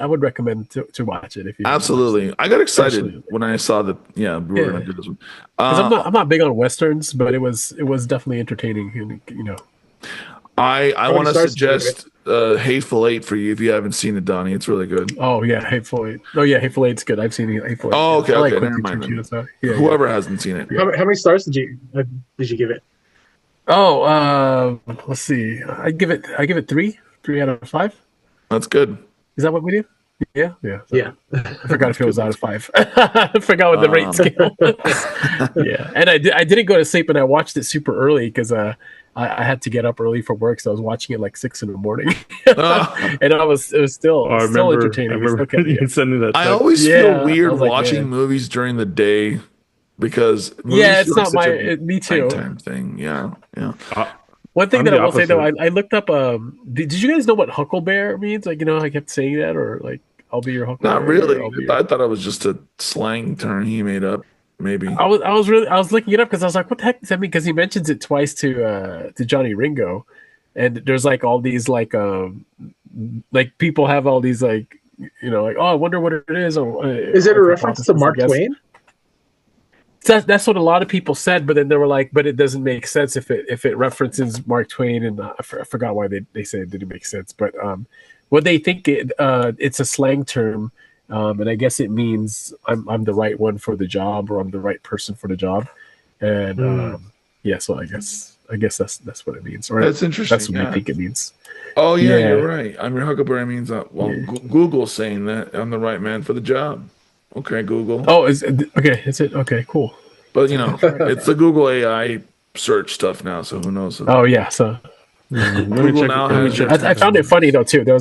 to watch it if you absolutely. I got excited when I saw that. Yeah, we were gonna do this one. Because I'm not big on westerns, but it was definitely entertaining, and I want to suggest Hateful Eight for you if you haven't seen it, Donnie. It's really good. Oh yeah, Hateful Eight. Oh yeah, Hateful Eight's good. I've seen Hateful Eight. Oh okay, I like Never Quentin mind. Tarantino, so, Whoever hasn't seen it. How many stars did you give it? Oh, let's see. I give it 3 out of 5. That's good. Is that what we do? Yeah. Yeah. I forgot if it was out of 5. I forgot what the rate scale was. Yeah, and I didn't go to sleep, and I watched it super early because I had to get up early for work, so I was watching it like 6 in the morning, and it was still entertaining. I remember you sending that. I always feel weird like, watching movies during the day because it's not me too. Nighttime thing. Yeah. One thing I'm that the I will say though, opposite. I looked up. Did you guys know what huckleberry means? Like, I kept saying that, or like, I'll be your huckleberry. Not really. I thought it was just a slang term he made up. Maybe. I was looking it up because I was like, what the heck does that mean? Because he mentions it twice to Johnny Ringo, and there's like all these like people have all these like like, oh, I wonder what it is. Or Is it a reference to hypothesis, I Mark guess. Twain? That's what a lot of people said, but then they were like, but it doesn't make sense if it references Mark Twain, and I forgot why they said it didn't make sense. But what they think it's a slang term, and I guess it means I'm the right one for the job, or I'm the right person for the job, and yeah, so I guess that's what it means, or That's interesting. that's what Yeah. they think it means. Oh yeah, Yeah. you're right. I'm your huckleberry means well, Yeah. Google's saying that I'm the right man for the job. Okay, Google. Oh, is it okay? Cool. But it's the Google AI search stuff now, so who knows? Oh yeah, so Google now has your I found it funny though too. There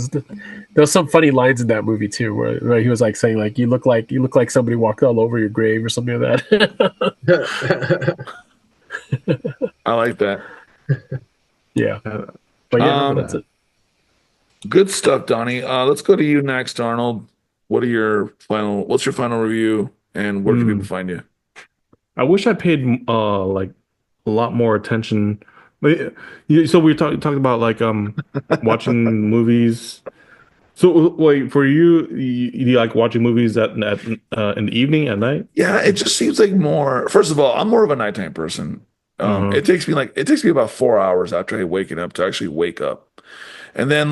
was some funny lines in that movie too, where he was like saying like you look like somebody walked all over your grave or something like that. I like that. Yeah, but yeah, that's it. Good stuff, Donnie. Let's go to you next, Arnold. What's your final review, and where can people find you? I wish I paid like a lot more attention. So we talked about like watching movies. So wait, for you like watching movies in the evening at night? Yeah, it just seems like more. First of all, I'm more of a nighttime person. It takes me about 4 hours after I waking up to actually wake up, and then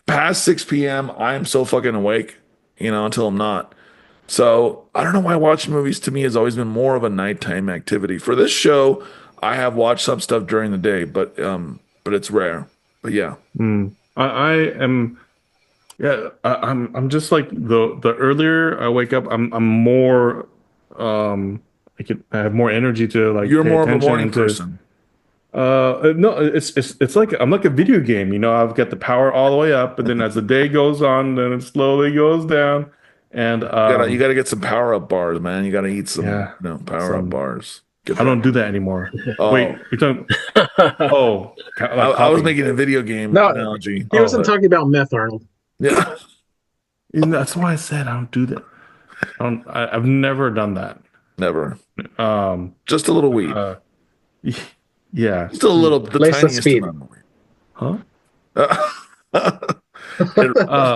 past 6 p.m. I'm so fucking awake, until I'm not. So I don't know why watching movies to me has always been more of a nighttime activity. For this show, I have watched some stuff during the day, but it's rare. But yeah, I am. Yeah, I'm just like the earlier I wake up, I'm more I have more energy to like you're pay more of a attention morning to. person. No, it's like I'm like a video game. I've got the power all the way up, but then as the day goes on, then it slowly goes down. And You gotta get some power up bars, man. You gotta eat some power up bars. I don't do that anymore. Oh. Wait, you're talking? Oh, like I was coffee. making a video game No, analogy. he wasn't talking about meth, Arnold. Yeah, That's why I said I don't do that. I've never done that. never. Just a little weed. Yeah. Just a little, the Lace of tiniest speed. amount of weed. Huh?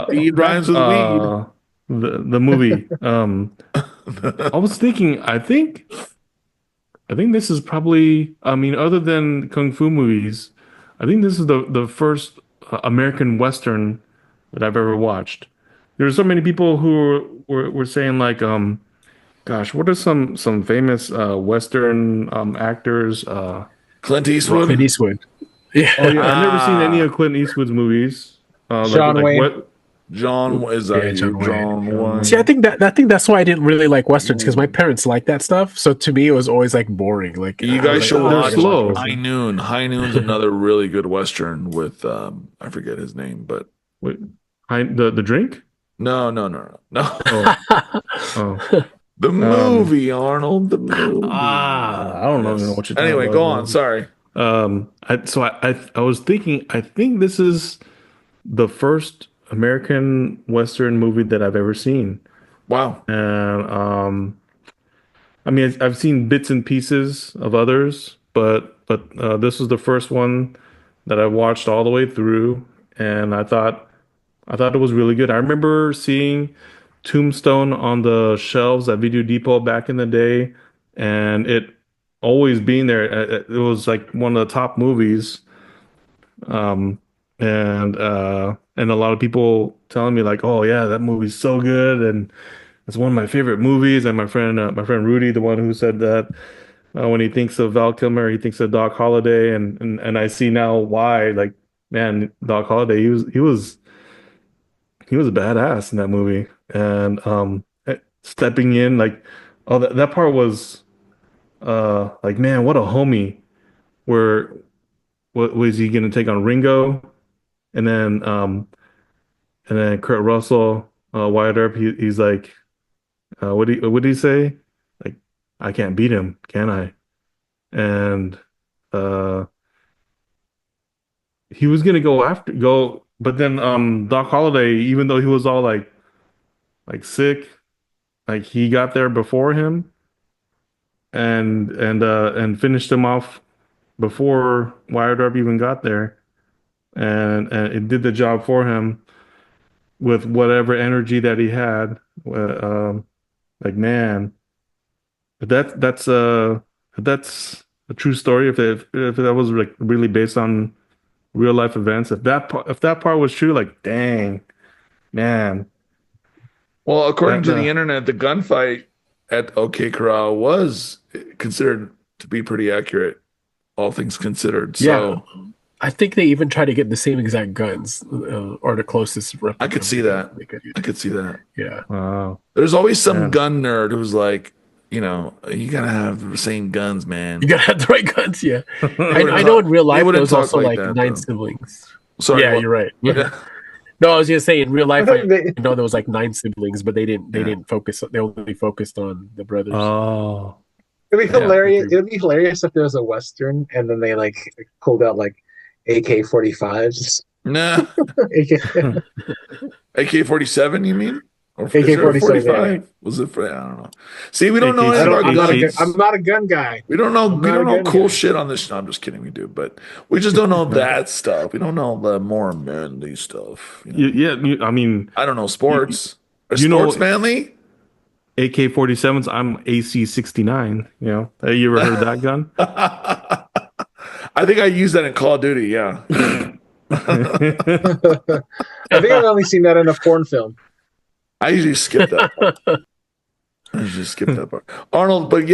Speed rhymes with weed. The movie. I was thinking. I think this is probably. I mean, other than kung fu movies, I think this is the first American Western that I've ever watched. There's so many people who were saying like, gosh, what are some famous Western actors? Clint Eastwood. Clint Eastwood. Yeah. Oh yeah, I've never seen any of Clint Eastwood's movies. John Wayne. John, is that Yeah, you? John John Wayne. See, I think that's why I didn't really like westerns, because my parents like that stuff. So to me, it was always like boring. Like You I guys was should like, watch they're slow. High Noon. High Noon's another really good Western with I forget his name, but Wait, the drink? no. Oh, oh. The movie, Arnold. The movie. I don't know what you're talking Anyway, about. go on. Sorry. I was thinking. I think this is the first American Western movie that I've ever seen. Wow. And I mean, I've seen bits and pieces of others, but this was the first one that I watched all the way through, and I thought it was really good. I remember seeing Tombstone on the shelves at Video Depot back in the day, and it always being there. It was like one of the top movies, and a lot of people telling me like, "Oh yeah, that movie's so good," and it's one of my favorite movies. And my friend Rudy, the one who said that when he thinks of Val Kilmer, he thinks of Doc Holliday, and I see now why. Like, man, Doc Holliday, he was a badass in that movie, and stepping in like, oh, that part was like, man, what a homie. Where what was he gonna take on Ringo, and then Kurt Russell, Wyatt Earp, he's like, what did he say? Like, I can't beat him, can I? And he was gonna go, but then Doc Holliday, even though he was all like sick, like he got there before him and finished him off before Wyatt Earp even got there, and it did the job for him. with whatever energy that he had. Like man, if that's a true story. If that was like really based on real life events, if that part was true, like dang, man, Well, according to the that internet, the gunfight at OK Corral was considered to be pretty accurate, all things considered. Yeah. So I think they even try to get the same exact guns, or the closest replica. I could see that. They could use. I could see that. Yeah. wow, There's always some man. gun nerd who's like, you gotta have the same guns, man. You gotta have the right guns, yeah. I wouldn't know talk- in real they life wouldn't there's talk also like like that, 9 though. siblings. Sorry, Yeah, what? you're right. Yeah. No, I was gonna say in real life I They- know there was like 9 siblings, but they didn't Yeah. focus. They only focused on the brothers. Oh, It'd be Yeah, hilarious. agree. It'd be hilarious if there was a Western and then they like pulled out like AK-45s. Nah. AK- AK-47, you mean? Or AK-47, 45? Was it for? I don't know. See, we don't know any AK-47. about I'm not, guns. I'm not a gun guy. We don't know. I'm We not don't a know gun cool guy. shit on this. No, I'm just kidding. We do, but we just don't know that stuff. We don't know the more manly stuff. I mean, I don't know sports. Are you know- sports manly? AK-47s. I'm AC-69. You know, have you ever heard that gun? I think I used that in Call of Duty. Yeah. I think I've only seen that in a porn film. I usually skip that part. I usually skip that part. Arnold, but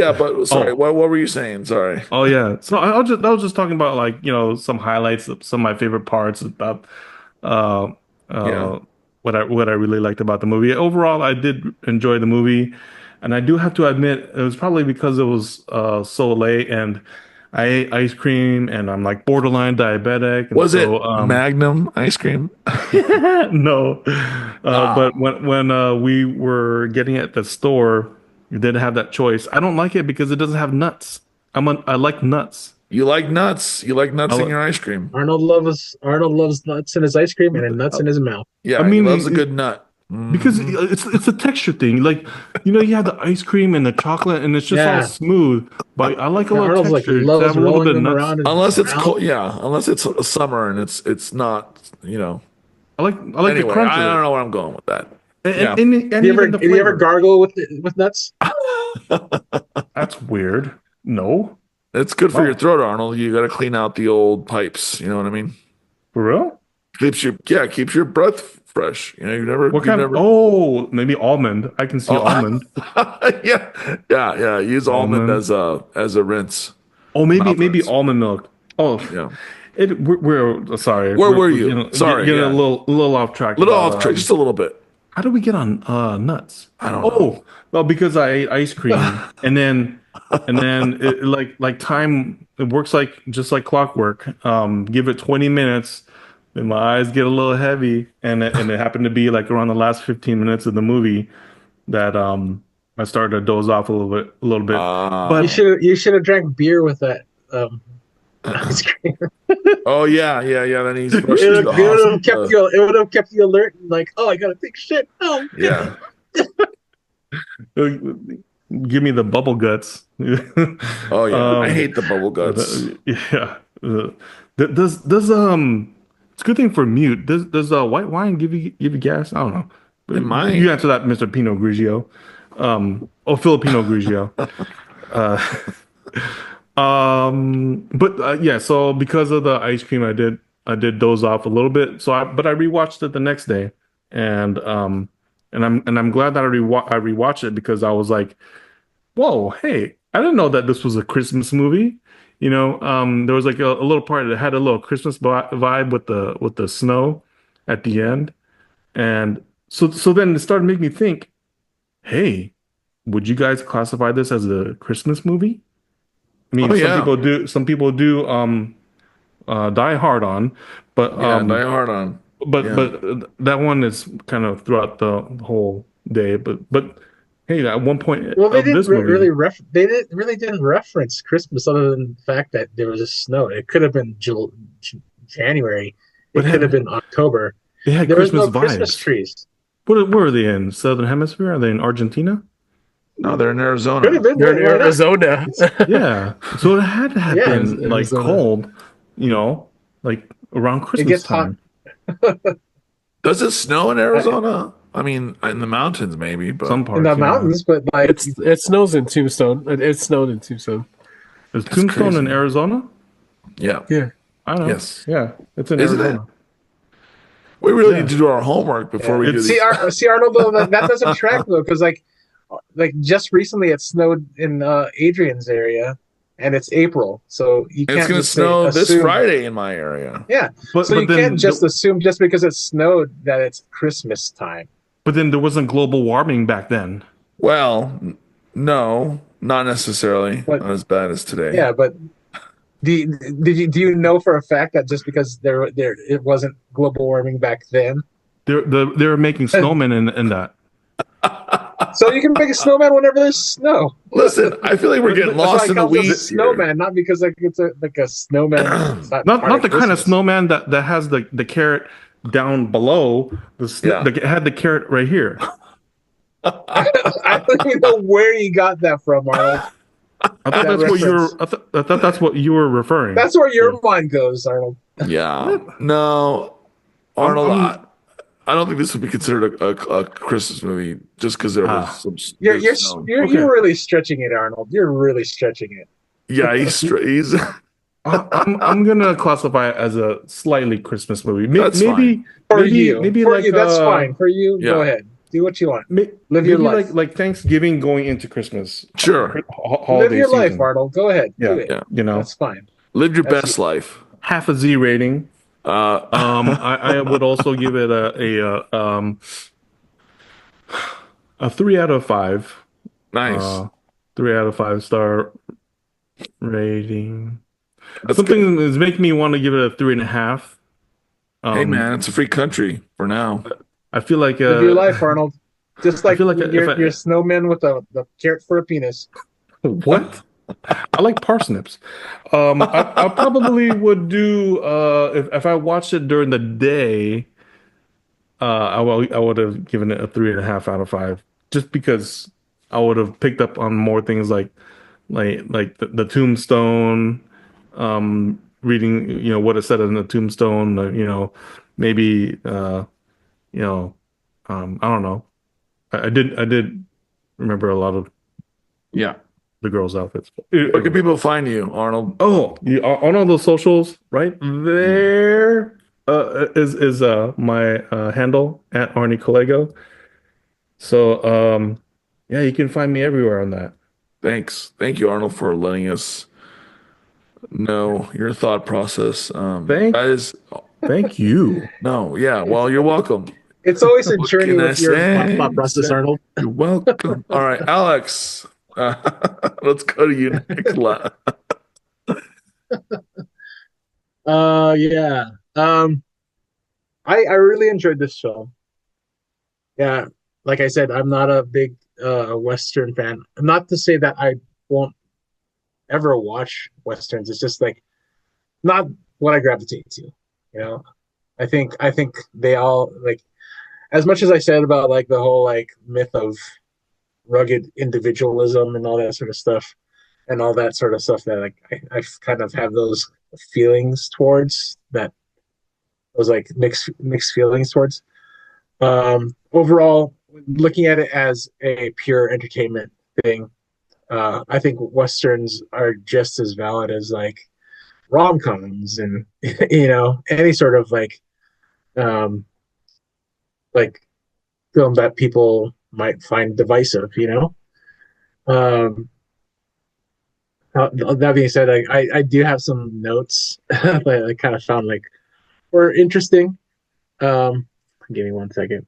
sorry, Oh. what were you saying? I Oh yeah. So I was just talking about like some highlights of some of my favorite parts about uh Yeah. what I really liked about the movie. Overall, I did enjoy the movie, and I do have to admit it was probably because it was so late and I ate ice cream and I'm like borderline diabetic. And Was it so, Magnum ice cream? no. But when we were getting at the store, you did have that choice. I don't like it because it doesn't have nuts. I like nuts. You like nuts? You like nuts I in li- your ice cream? Arnold loves nuts in his ice cream and nuts in his mouth. Yeah, I mean, he loves a it- good nut. Because it's a texture thing. Like, you have the ice cream and the chocolate and it's just all Yeah. smooth. But I like a little Arnold's like texture to loves have a little rolling bit of them nuts. around. in Unless his it's mouth. cold, yeah. Unless it's summer and it's not. I like Anyway, the crunch I of it. don't know where I'm going with that. And, Yeah. and Do you ever, even the do you ever flavor. gargle with nuts? That's weird. No. It's good for Wow. your throat, Arnold. You got to clean out the old pipes. You know what I mean? For real? Keeps your breath fresh. You've never. What you've kind never, Oh, maybe almond. I can see Oh. almond. yeah. Use almond Almond. as a rinse. Oh, maybe Mouth-rinse. almond milk. Oh, Yeah, we're sorry. Where were you? Getting, Sorry, getting yeah. a little off track. little about, off track, just a little bit. How did we get on nuts? I don't Oh, know. well, because I ate ice cream, and then it, like time. It works like just like clockwork. Give it 20 minutes, and my eyes get a little heavy, and it happened to be like around the last 15 minutes of the movie that I started to doze off a little bit. But You should have drank beer with that ice cream. Oh yeah. Then he's It rushing to would the have kept hospital. you. It would have kept you alert. And like, oh, I gotta take shit. Oh, Yeah. give me the bubble guts. Oh yeah. I Um, hate the bubble guts. Yeah. Does it's a good thing for mute. Does white wine give you gas? I don't know. But It might. You answer that, Mr. Pinot Grigio. Filipino Grigio. But yeah. So because of the ice cream, I did doze off a little bit. But I rewatched it the next day, and I'm glad that I rewatched it because I was like, whoa, hey, I didn't know that this was a Christmas movie. There was like a little part that had a little Christmas vibe with the snow at the end, and so then it started making me think, hey, would you guys classify this as a Christmas movie? I mean, Oh, yeah. Some people do Die Hard on, but Yeah, Die Hard on. but Yeah. but that one is kind of throughout the whole day. But hey, at one point well, they of didn't this movie, didn't reference Christmas other than the fact that there was a snow. It could have been January. It But could have been October. they had There was Christmas no vibes. Christmas trees. Where are they in? Southern Hemisphere? Are they in Argentina? No, they're in Arizona. Could have been. You're in why not? Arizona. Yeah. So it had to have Yeah, been like Arizona. cold, like around Christmas gets hot. time. Does it snow in Arizona? I mean, in the mountains maybe, but Some parts in the yeah. mountains, but like It snows in Tombstone. It snowed in Tombstone. Is Tombstone in crazy. Arizona? yeah. Yeah. I know. Yes. Yeah, it's in Isn't Arizona. it? We really Yeah. need to do our homework before we do It's- these. see Arnold though that doesn't track though because like just recently it snowed in Adrian's area and it's April, so you It's can't going to just snow this assume. Friday in my area. Yeah, But so you then can't just assume just because it snowed that it's Christmas time. but then there wasn't global warming back then. Well, no, not necessarily. But- not as bad as today. Yeah, but do you know for a fact that just because there it wasn't global warming back then, They're making snowmen in that. so you can make a snowman whenever there's snow. Listen, I feel like we're getting That's why lost it in the comes as a weeds. snowman, not because like it's a snowman. It's Not part the kind of Christmas. snowman that has the carrot down below. Yeah. Had the carrot right here. I don't even know where you got that from, Arnold. I thought That that's what you were. reference. I thought that's what you were referring. That's where your mind goes, Arnold. Yeah. No, Arnold, I'm- I don't think this would be considered a Christmas movie just because there was some. You're there's snow. Okay. you're really stretching it, Arnold. You're really stretching it. Yeah, he's I'm gonna classify it as a slightly Christmas movie. That's Maybe For you, maybe for like you, that's fine. For you, yeah. go ahead. Do what you want. Live Live your life. like Thanksgiving going into Christmas. sure. Holiday Live your life, season. Arnold. Go ahead. Yeah, Do it. yeah. You know, That's fine. Live your That's best life. half a Z rating. Uh, I would also give it a 3 out of 5. nice. 3 out of 5 star rating. That's Something is making me want to give it a 3.5. Hey man, it's a free country for now. I feel like Live your life, Arnold. Just like feel like if you're, I- you're a snowman with the carrot for a penis. What? I like parsnips. I probably would do if I watched it during the day. I would have given it a 3.5 out of 5, just because I would have picked up on more things like the Tombstone, reading what it said in the Tombstone. Maybe I don't know. I did remember a lot of Yeah. the girls' outfits. Where can people find you, Arnold? Oh, on all those socials, right there is my handle at Arnie Collego. So yeah, you can find me everywhere on that. Thank you, Arnold, for letting us know your thought process. Guys, Thank you. no, yeah. Well, you're welcome. It's always a What journey can I with your say? thought process, Arnold. You're welcome. All right, Alex. Let's go to you, Nicola. Yeah. I really enjoyed this film. Yeah, like I said, I'm not a big Western fan. Not to say that I won't ever watch Westerns. It's just like not what I gravitate to, you know. I think they all like, as much as I said about like the whole like myth of rugged individualism and all that sort of stuff and all that sort of stuff that like I kind of have those feelings towards that, those like mixed feelings towards. Overall, looking at it as a pure entertainment thing, I think Westerns are just as valid as like rom-coms and any sort of like film that people might find divisive, that being said, I do have some notes that I kind of found like were interesting. Give me 1 second.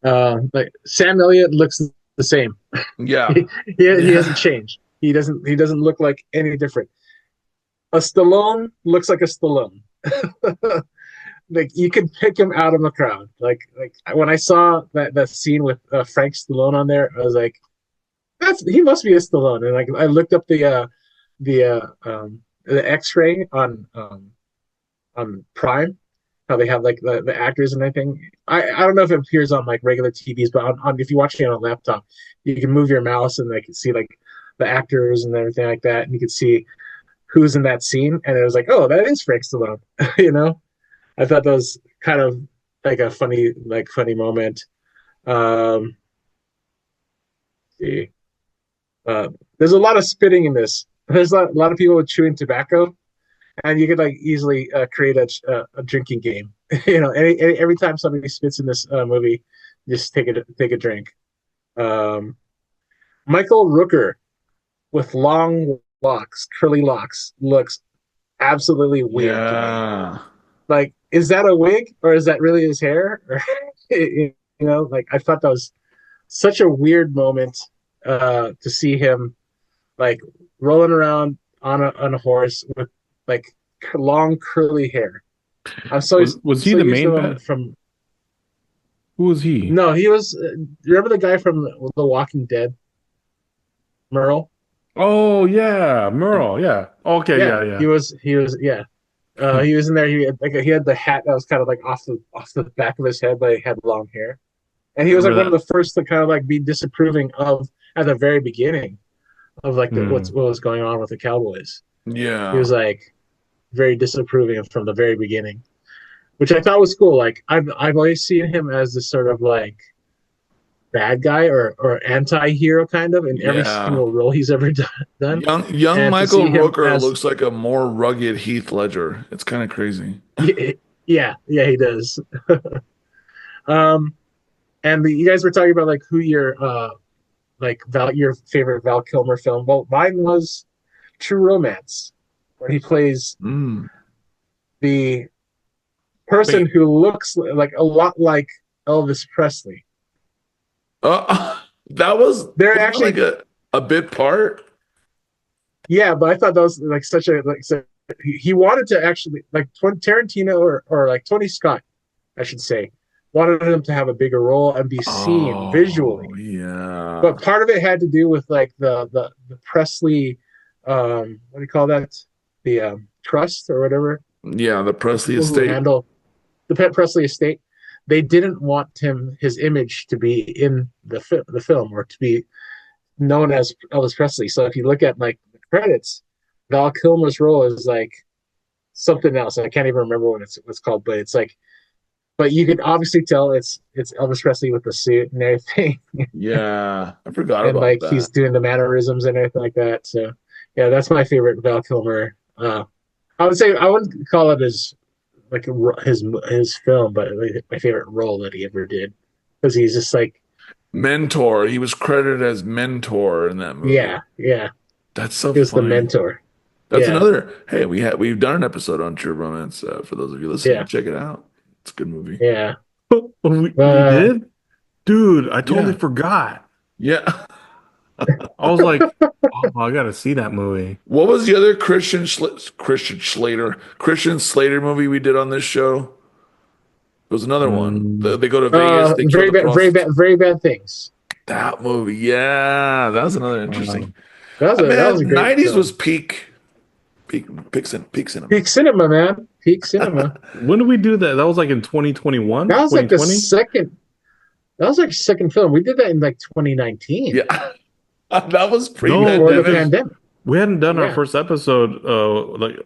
Like Sam Elliott looks the same. Yeah. He hasn't changed. He doesn't look like any different. A Stallone looks like a Stallone. Like you could pick him out of a crowd. Like when I saw that scene with Frank Stallone on there, I was like, he must be a Stallone. And like I looked up the X-ray on Prime, how they have like the actors and everything. I don't know if it appears on like regular TVs, but on if you watch it on a laptop, you can move your mouse and like see like the actors and everything like that, and you can see who's in that scene. And it was like, oh, that is Frank Stallone. I thought that was kind of like a funny moment. Um, see. There's a lot of spitting in this. There's a lot of people chewing tobacco, and you could like easily create a drinking game. Every time somebody spits in this movie, just take a drink. Michael Rooker with long locks, curly locks, looks absolutely weird. Yeah. Like, is that a wig or is that really his hair? Like I thought that was such a weird moment to see him like rolling around on a horse with like long curly hair. I'm so Was he so the used main to him bad? from? Who was he? No, he was. Remember the guy from The Walking Dead, Merle? Oh yeah, Merle. Yeah. Okay. Yeah, Yeah. he was. Yeah, he was in there. He had the hat that was kind of like off the back of his head, but he had long hair, and he was like one of the first to kind of like be disapproving of at the very beginning of like what was going on with the Cowboys. Yeah. He was like very disapproving from the very beginning, which I thought was cool. Like I've always seen him as this sort of like bad guy or anti-hero kind of in every single role he's ever done. Young And Michael Rooker as, looks like a more rugged Heath Ledger. It's kind of crazy. Yeah, he does. And you guys were talking about like who your your favorite Val Kilmer film. Well, mine was True Romance, where he plays the person who looks like a lot like Elvis Presley. That was they're actually like a bit part. Yeah, but I thought that was like such a he wanted to actually like Tarantino or like Tony Scott, I should say, wanted him to have a bigger role and be seen visually. Yeah. But part of it had to do with like the Presley, what do you call that? The trust or whatever. Yeah, the Presley estate. Handle the Presley estate. They didn't want his image to be in the film or to be known as Elvis Presley. So if you look at like the credits, Val Kilmer's role is like something else. I can't even remember what it's called, but it's like, but you can obviously tell it's Elvis Presley with the suit and everything. Yeah, I forgot and about like that. He's doing the mannerisms and everything like that. So yeah, that's my favorite Val Kilmer. I would say I wouldn't call it his film, but my favorite role that he ever did, because he's just like mentor. He was credited as mentor in that movie. Yeah. That's so. He was funny. the mentor. That's another. Hey, we've done an episode on True Romance. For those of you listening, check it out. It's a good movie. Yeah. We did, dude. I totally forgot. Yeah. I was like, oh, I gotta see that movie. What was the other Christian Slater movie we did on this show? It was another one. They go to Vegas. They very bad things. That movie, yeah, that was another interesting. That was a great 90s film. was peak cinema. Peak cinema, man. Peak cinema. When did we do that? That was like in 2021. That was like the second. That was like second film. We did that in like 2019. Yeah. That was pre-pandemic. We hadn't done our first episode,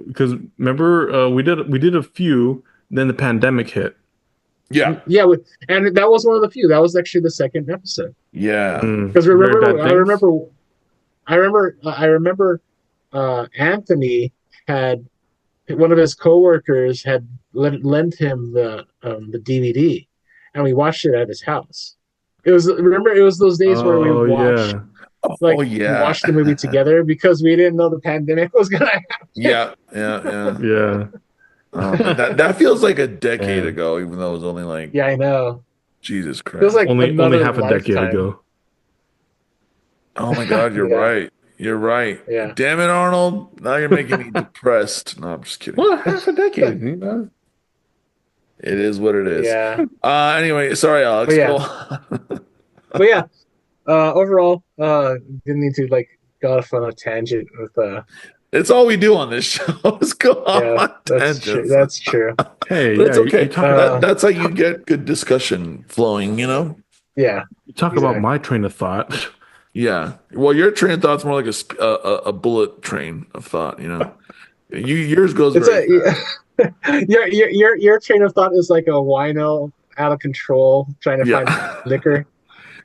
because remember we did a few. Then the pandemic hit. Yeah, and that was one of the few. That was actually the second episode. Yeah, because I remember. Anthony had one of his coworkers had lent him the DVD, and we watched it at his house. It was those days where we watched. We watched the movie together because we didn't know the pandemic was gonna happen. Yeah. That feels like a decade ago, even though it was only like. Yeah, I know. Jesus Christ! Feels like only half a decade ago. Oh my God, you're right. You're right. Yeah. Damn it, Arnold! Now you're making me depressed. No, I'm just kidding. Well, half a decade. It is what it is. Yeah. Anyway, sorry, Alex. But yeah. Overall, didn't need to go off on a tangent with. It's all we do on this show is go off on tangents. That's true. Hey, but it's okay. That's how you get good discussion flowing. Yeah. You talk about my train of thought. Yeah. Well, your train of thought's more like a bullet train of thought. Yours goes very fast. Your train of thought is like a wino out of control trying to Yeah. find liquor.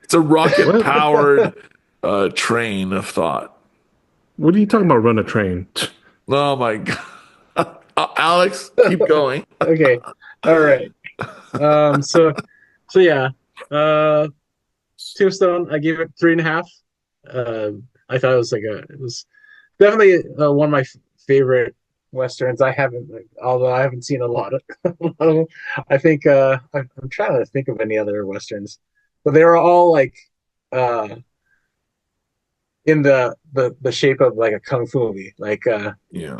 It's a rocket powered train of thought. What are you talking about? Run a train? Oh my god. Alex, keep going. Okay, all right. So yeah, Tombstone. I gave it 3.5. I thought it was definitely one of my favorite westerns. Although I haven't seen a lot of, a lot of them. I think I'm trying to think of any other westerns, but they were all like uh, in the shape of like a kung fu movie. Like Yeah.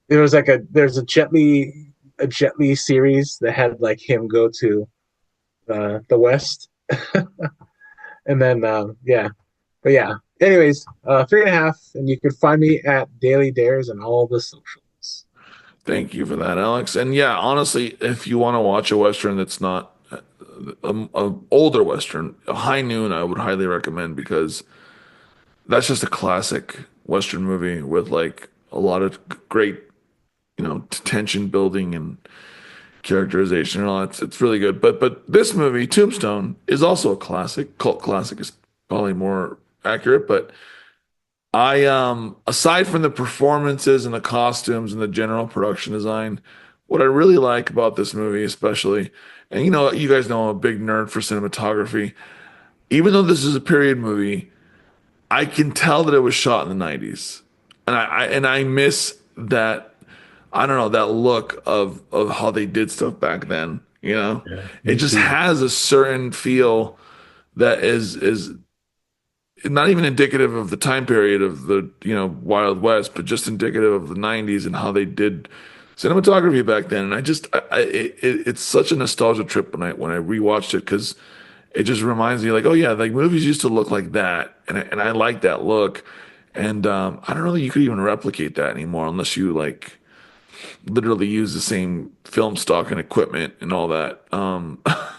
there's a Jet Li series that had like him go to the West, and then yeah, but yeah. Anyways, 3.5, and you can find me at Daily Dares and all the socials. Thank you for that, Alex. And yeah, honestly, if you want to watch a Western that's not a older Western, High Noon, I would highly recommend because that's just a classic Western movie with like a lot of great, tension building and characterization and all that. It's really good. But this movie, Tombstone, is also a classic. Cult classic is probably more accurate, but I aside from the performances and the costumes and the general production design, what I really like about this movie especially, and you guys know I'm a big nerd for cinematography, even though this is a period movie, I can tell that it was shot in the 90s. And I miss that, I don't know, that look of how they did stuff back then, Yeah, It me just too. has a certain feel that is not even indicative of the time period of the Wild West, but just indicative of the 90s and how they did cinematography back then. And it's such a nostalgia trip when I rewatched it because it just reminds me like, oh yeah, like movies used to look like that, and I like that look. And I don't know that you could even replicate that anymore unless you like literally use the same film stock and equipment and all that.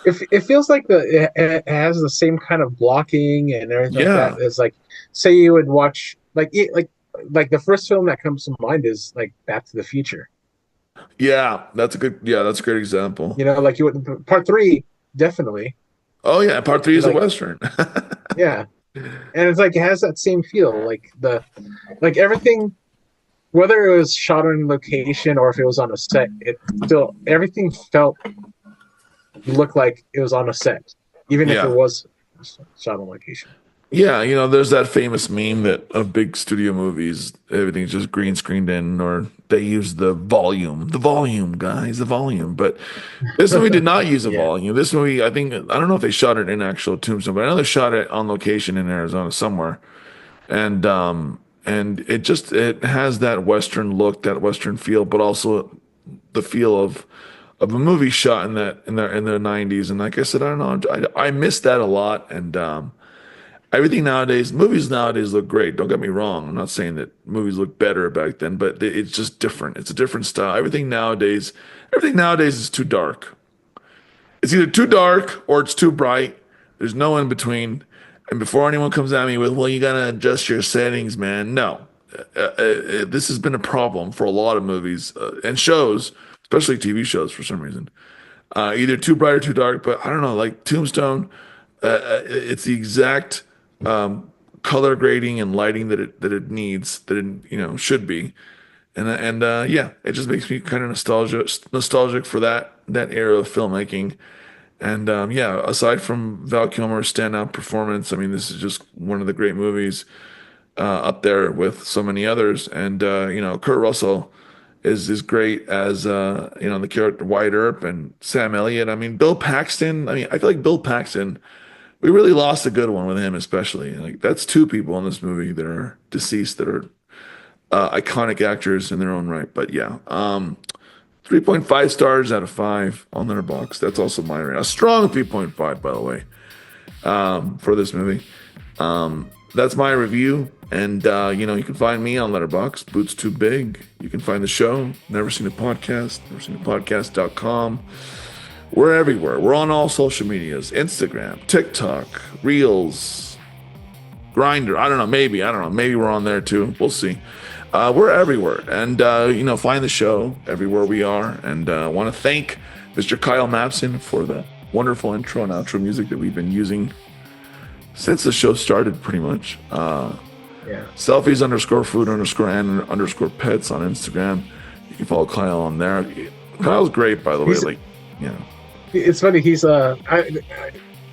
It feels like it has the same kind of blocking and everything like that. Yeah, It's like, say you would watch like the first film that comes to mind is like Back to the Future. that's a great example. Like you would part three definitely. Oh yeah, part three is a Like Western. yeah, and it's like it has that same feel. Like everything, whether it was shot on location or if it was on a set, it still everything looked like it was on a set, even if it Yeah. was shot on location. Yeah, there's that famous meme that of big studio movies, everything's just green screened in, or they use the volume, guys, the volume. But this movie did not use a Yeah. volume. This movie, I don't know if they shot it in actual Tombstone, but I know they shot it on location in Arizona somewhere. And it has that Western look, that Western feel, but also the feel of a movie shot in the 90s. And like I said, I don't know, I miss that a lot. And movies nowadays look great. Don't get me wrong. I'm not saying that movies look better back then, but it's just different. It's a different style. Everything nowadays is too dark. It's either too dark or it's too bright. There's no in between. And before anyone comes at me with, well, you gotta adjust your settings, man. No, this has been a problem for a lot of movies and shows, especially TV shows for some reason. Either too bright or too dark. But I don't know, like Tombstone, it's the exact color grading and lighting that it needs, that it should be. And yeah, it just makes me kind of nostalgic for that era of filmmaking. And yeah, aside from Val Kilmer's standout performance, I mean, this is just one of the great movies up there with so many others. And Kurt Russell is great as the character Wyatt Earp and Sam Elliott. I mean, Bill Paxton. I mean, I feel like Bill Paxton. We really lost a good one with him, especially. Like that's two people in this movie that are deceased that are iconic actors in their own right. But yeah, 3.5 stars out of 5 on Letterboxd. That's also my rating. A strong 3.5, by the way, for this movie. That's my review. And, you can find me on Letterboxd, Boots Too Big. You can find the show, Never Seen a Podcast, neverseenapodcast.com. We're everywhere. We're on all social medias, Instagram, TikTok, Reels, Grinder. I don't know. Maybe we're on there too. We'll see. We're everywhere, and find the show everywhere we are. And I want to thank Mr. Kyle Mapson for the wonderful intro and outro music that we've been using since the show started, pretty much. Selfies _food _and_pets on Instagram. You can follow Kyle on there. Kyle's great, by the way. It's funny. He's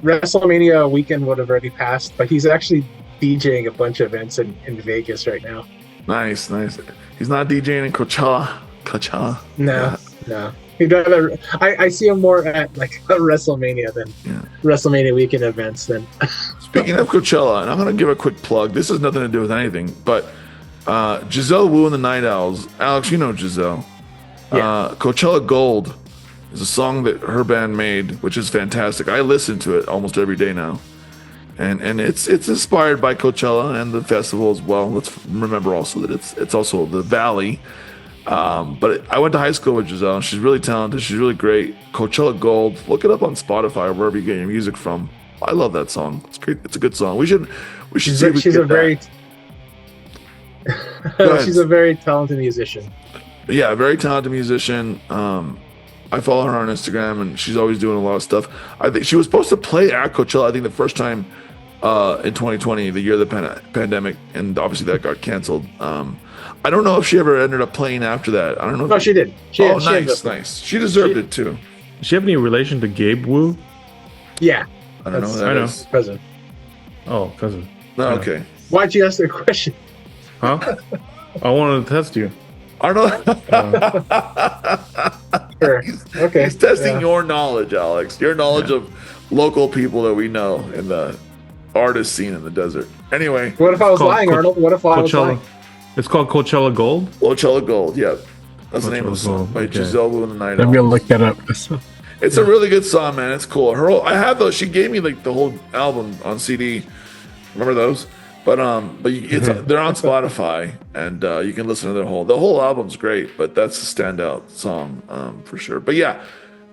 WrestleMania weekend would have already passed, but he's actually DJing a bunch of events in Vegas right now. Nice. He's not DJing in Coachella. No. He'd rather, I see him more at like WrestleMania than WrestleMania weekend events. Than Speaking of Coachella, and I'm going to give a quick plug. This has nothing to do with anything, but Giselle Wu and the Night Owls. Alex, you know Giselle. Yeah. Coachella Gold is a song that her band made, which is fantastic. I listen to it almost every day now. And it's inspired by Coachella and the festival as well. Let's remember also that it's also the Valley. But I went to high school with Giselle. She's really talented. She's really great. Coachella Gold. Look it up on Spotify or wherever you get your music from. I love that song. It's great. It's a good song. We should see if we she's can a very she's a very talented musician. Yeah, very talented musician. I follow her on Instagram, and she's always doing a lot of stuff. I think she was supposed to play at Coachella, I think the first time in 2020, the year of the pandemic, and obviously that got canceled. I don't know if she ever ended up playing after that. I don't know. No, she did. Nice. She deserved it too. Does she have any relation to Gabe Wu? Yeah. I don't know who that is. Cousin. Oh, cousin. No, okay. Why'd you ask that question? Huh? I wanted to test you. I don't know. Sure. Okay. He's testing your knowledge, Alex. Your knowledge of local people that we know in the artist scene in the desert. Anyway. What if I was lying, Arnold? What if I was lying? It's called Coachella Gold? Coachella Gold, yeah. That's the name of the song by Giselle Wu and the Night Owls. I'm going to look that up. It's a really good song, man. It's cool. I have those. She gave me like the whole album on CD. Remember those? But they're on Spotify, and you can listen to the whole album's great. But that's a standout song for sure. But yeah,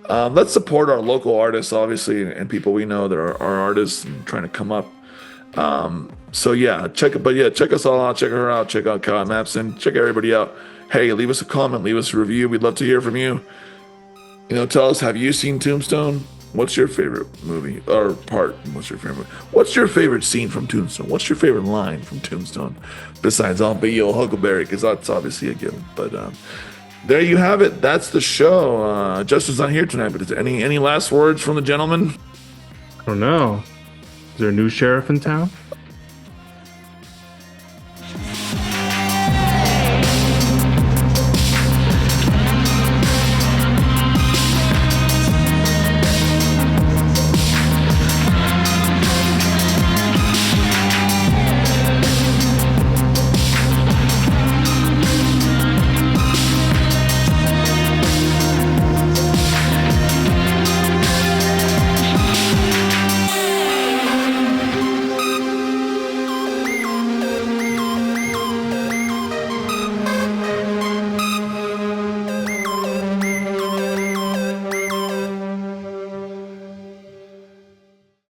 let's support our local artists, obviously, and people we know that are artists and trying to come up. So yeah, check us all out. Check her out. Check out Kyle Mapson. Check everybody out. Hey, leave us a comment. Leave us a review. We'd love to hear from you. Tell us, have you seen Tombstone? What's your favorite movie or part? What's your favorite scene from Tombstone? What's your favorite line from Tombstone? Besides, I'll be your huckleberry, because that's obviously a given. But there you have it. That's the show. Justin's not here tonight, but is any last words from the gentleman? I don't know. Is there a new sheriff in town?